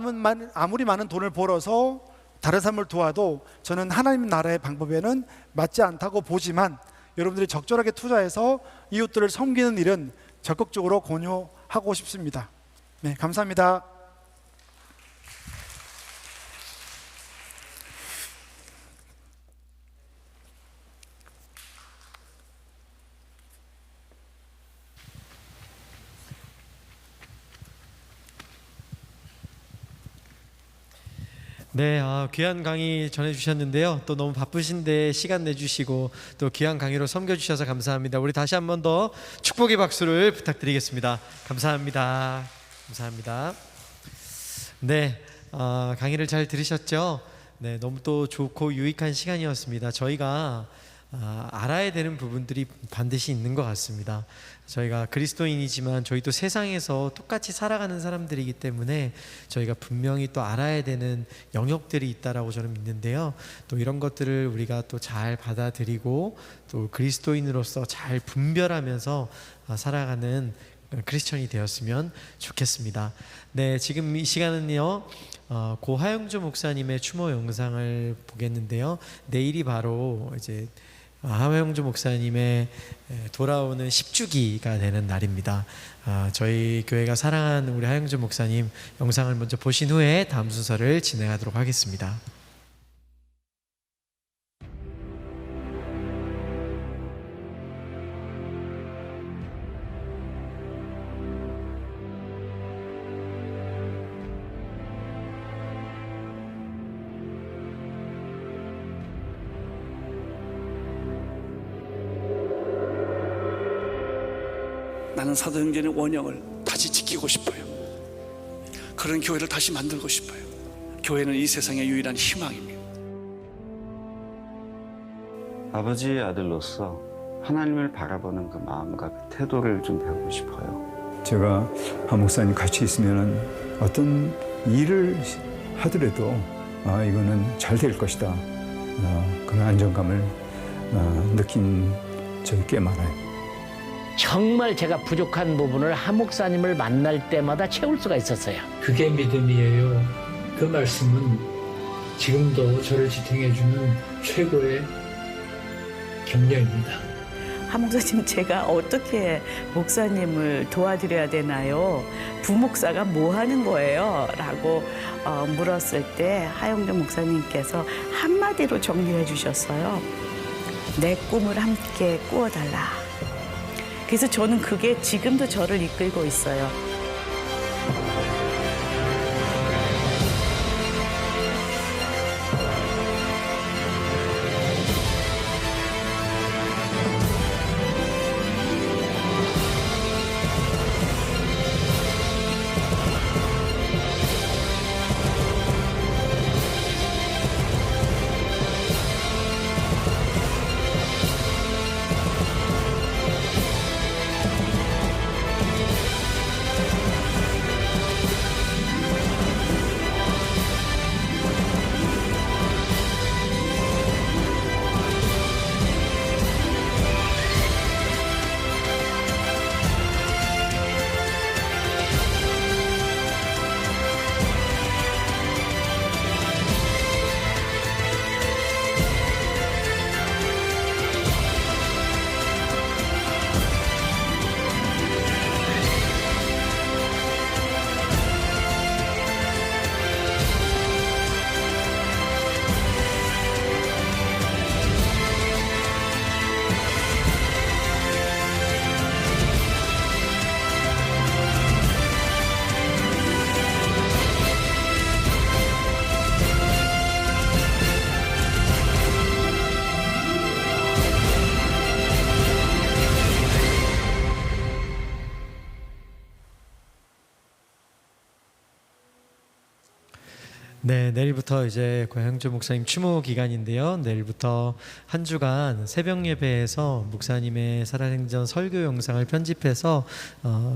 아무리 많은 돈을 벌어서 다른 사람을 도와도 저는 하나님 나라의 방법에는 맞지 않다고 보지만, 여러분들이 적절하게 투자해서 이웃들을 섬기는 일은 적극적으로 권유하고 싶습니다. 네, 감사합니다. 네, 귀한 강의 전해주셨는데요. 또 너무 바쁘신데 시간 내주시고 또 귀한 강의로 섬겨주셔서 감사합니다. 우리 다시 한 번 더 축복의 박수를 부탁드리겠습니다. 감사합니다. 감사합니다. 네, 강의를 잘 들으셨죠? 네, 너무 또 좋고 유익한 시간이었습니다. 저희가 알아야 되는 부분들이 반드시 있는 것 같습니다. 저희가 그리스도인이지만 저희도 세상에서 똑같이 살아가는 사람들이기 때문에 저희가 분명히 또 알아야 되는 영역들이 있다라고 저는 믿는데요. 또 이런 것들을 우리가 또 잘 받아들이고 또 그리스도인으로서 잘 분별하면서 살아가는 크리스천이 되었으면 좋겠습니다. 네, 지금 이 시간은요, 고 하영주 목사님의 추모 영상을 보겠는데요. 내일이 바로 이제 하영주 목사님의 돌아오는 10주기가 되는 날입니다. 저희 교회가 사랑하는 우리 하영주 목사님 영상을 먼저 보신 후에 다음 순서를 진행하도록 하겠습니다. 나는 사도행전의 원형을 다시 지키고 싶어요. 그런 교회를 다시 만들고 싶어요. 교회는 이 세상의 유일한 희망입니다. 아버지의 아들로서 하나님을 바라보는 그 마음과 그 태도를 좀 배우고 싶어요. 제가 한 목사님 같이 있으면 어떤 일을 하더라도 이거는 잘 될 것이다. 그런 안정감을 느낀 적이 꽤 많아요. 정말 제가 부족한 부분을 하 목사님을 만날 때마다 채울 수가 있었어요. 그게 믿음이에요. 그 말씀은 지금도 저를 지탱해주는 최고의 격려입니다. 하 목사님, 제가 어떻게 목사님을 도와드려야 되나요? 부목사가 뭐 하는 거예요? 라고 물었을 때 하영주 목사님께서 한마디로 정리해 주셨어요. 내 꿈을 함께 꾸어달라. 그래서 저는 그게 지금도 저를 이끌고 있어요. 네, 내일부터 이제 고향주 목사님 추모 기간인데요. 내일부터 한 주간 새벽 예배에서 목사님의 살아생전 설교 영상을 편집해서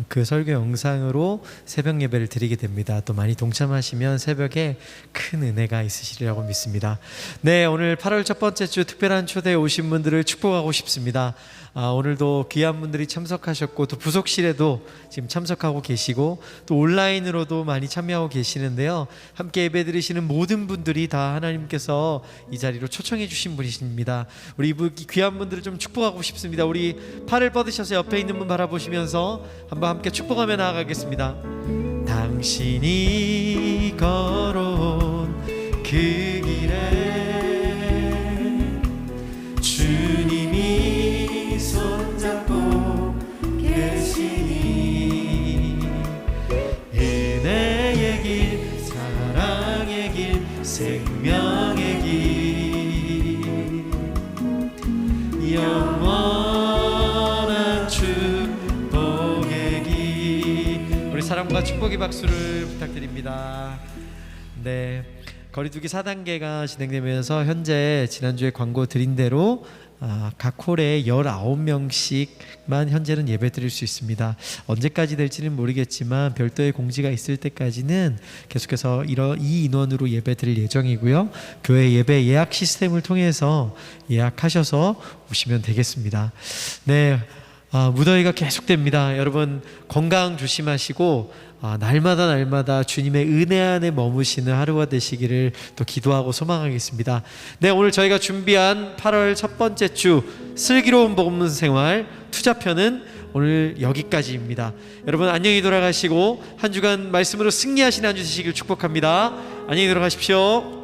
그 설교 영상으로 새벽 예배를 드리게 됩니다. 또 많이 동참하시면 새벽에 큰 은혜가 있으시리라고 믿습니다. 네, 오늘 8월 첫 번째 주 특별한 초대에 오신 분들을 축복하고 싶습니다. 오늘도 귀한 분들이 참석하셨고 또 부속실에도 지금 참석하고 계시고 또 온라인으로도 많이 참여하고 계시는데요. 함께 예배드리시는 모든 분들이 다 하나님께서 이 자리로 초청해 주신 분이십니다. 우리 귀한 분들을 좀 축복하고 싶습니다. 우리 팔을 뻗으셔서 옆에 있는 분 바라보시면서 한번 함께 축복하며 나아가겠습니다. 당신이 걸어온 그 길에 주님이 손잡고 계시니 은혜의 길 사랑의 길 영광과 축복의 박수를 부탁드립니다. 네, 거리두기 4단계가 진행되면서 현재 지난주에 광고 드린 대로 각 홀에 19명씩만 현재는 예배 드릴 수 있습니다. 언제까지 될지는 모르겠지만 별도의 공지가 있을 때까지는 계속해서 이 인원으로 예배 드릴 예정이고요. 교회 예배 예약 시스템을 통해서 예약하셔서 오시면 되겠습니다. 네, 무더위가 계속됩니다. 여러분 건강 조심하시고 날마다 주님의 은혜 안에 머무시는 하루가 되시기를 또 기도하고 소망하겠습니다. 네, 오늘 저희가 준비한 8월 첫 번째 주 슬기로운 복음 생활 투자편은 오늘 여기까지입니다. 여러분 안녕히 돌아가시고 한 주간 말씀으로 승리하시는 한 주 되시길 축복합니다. 안녕히 돌아가십시오.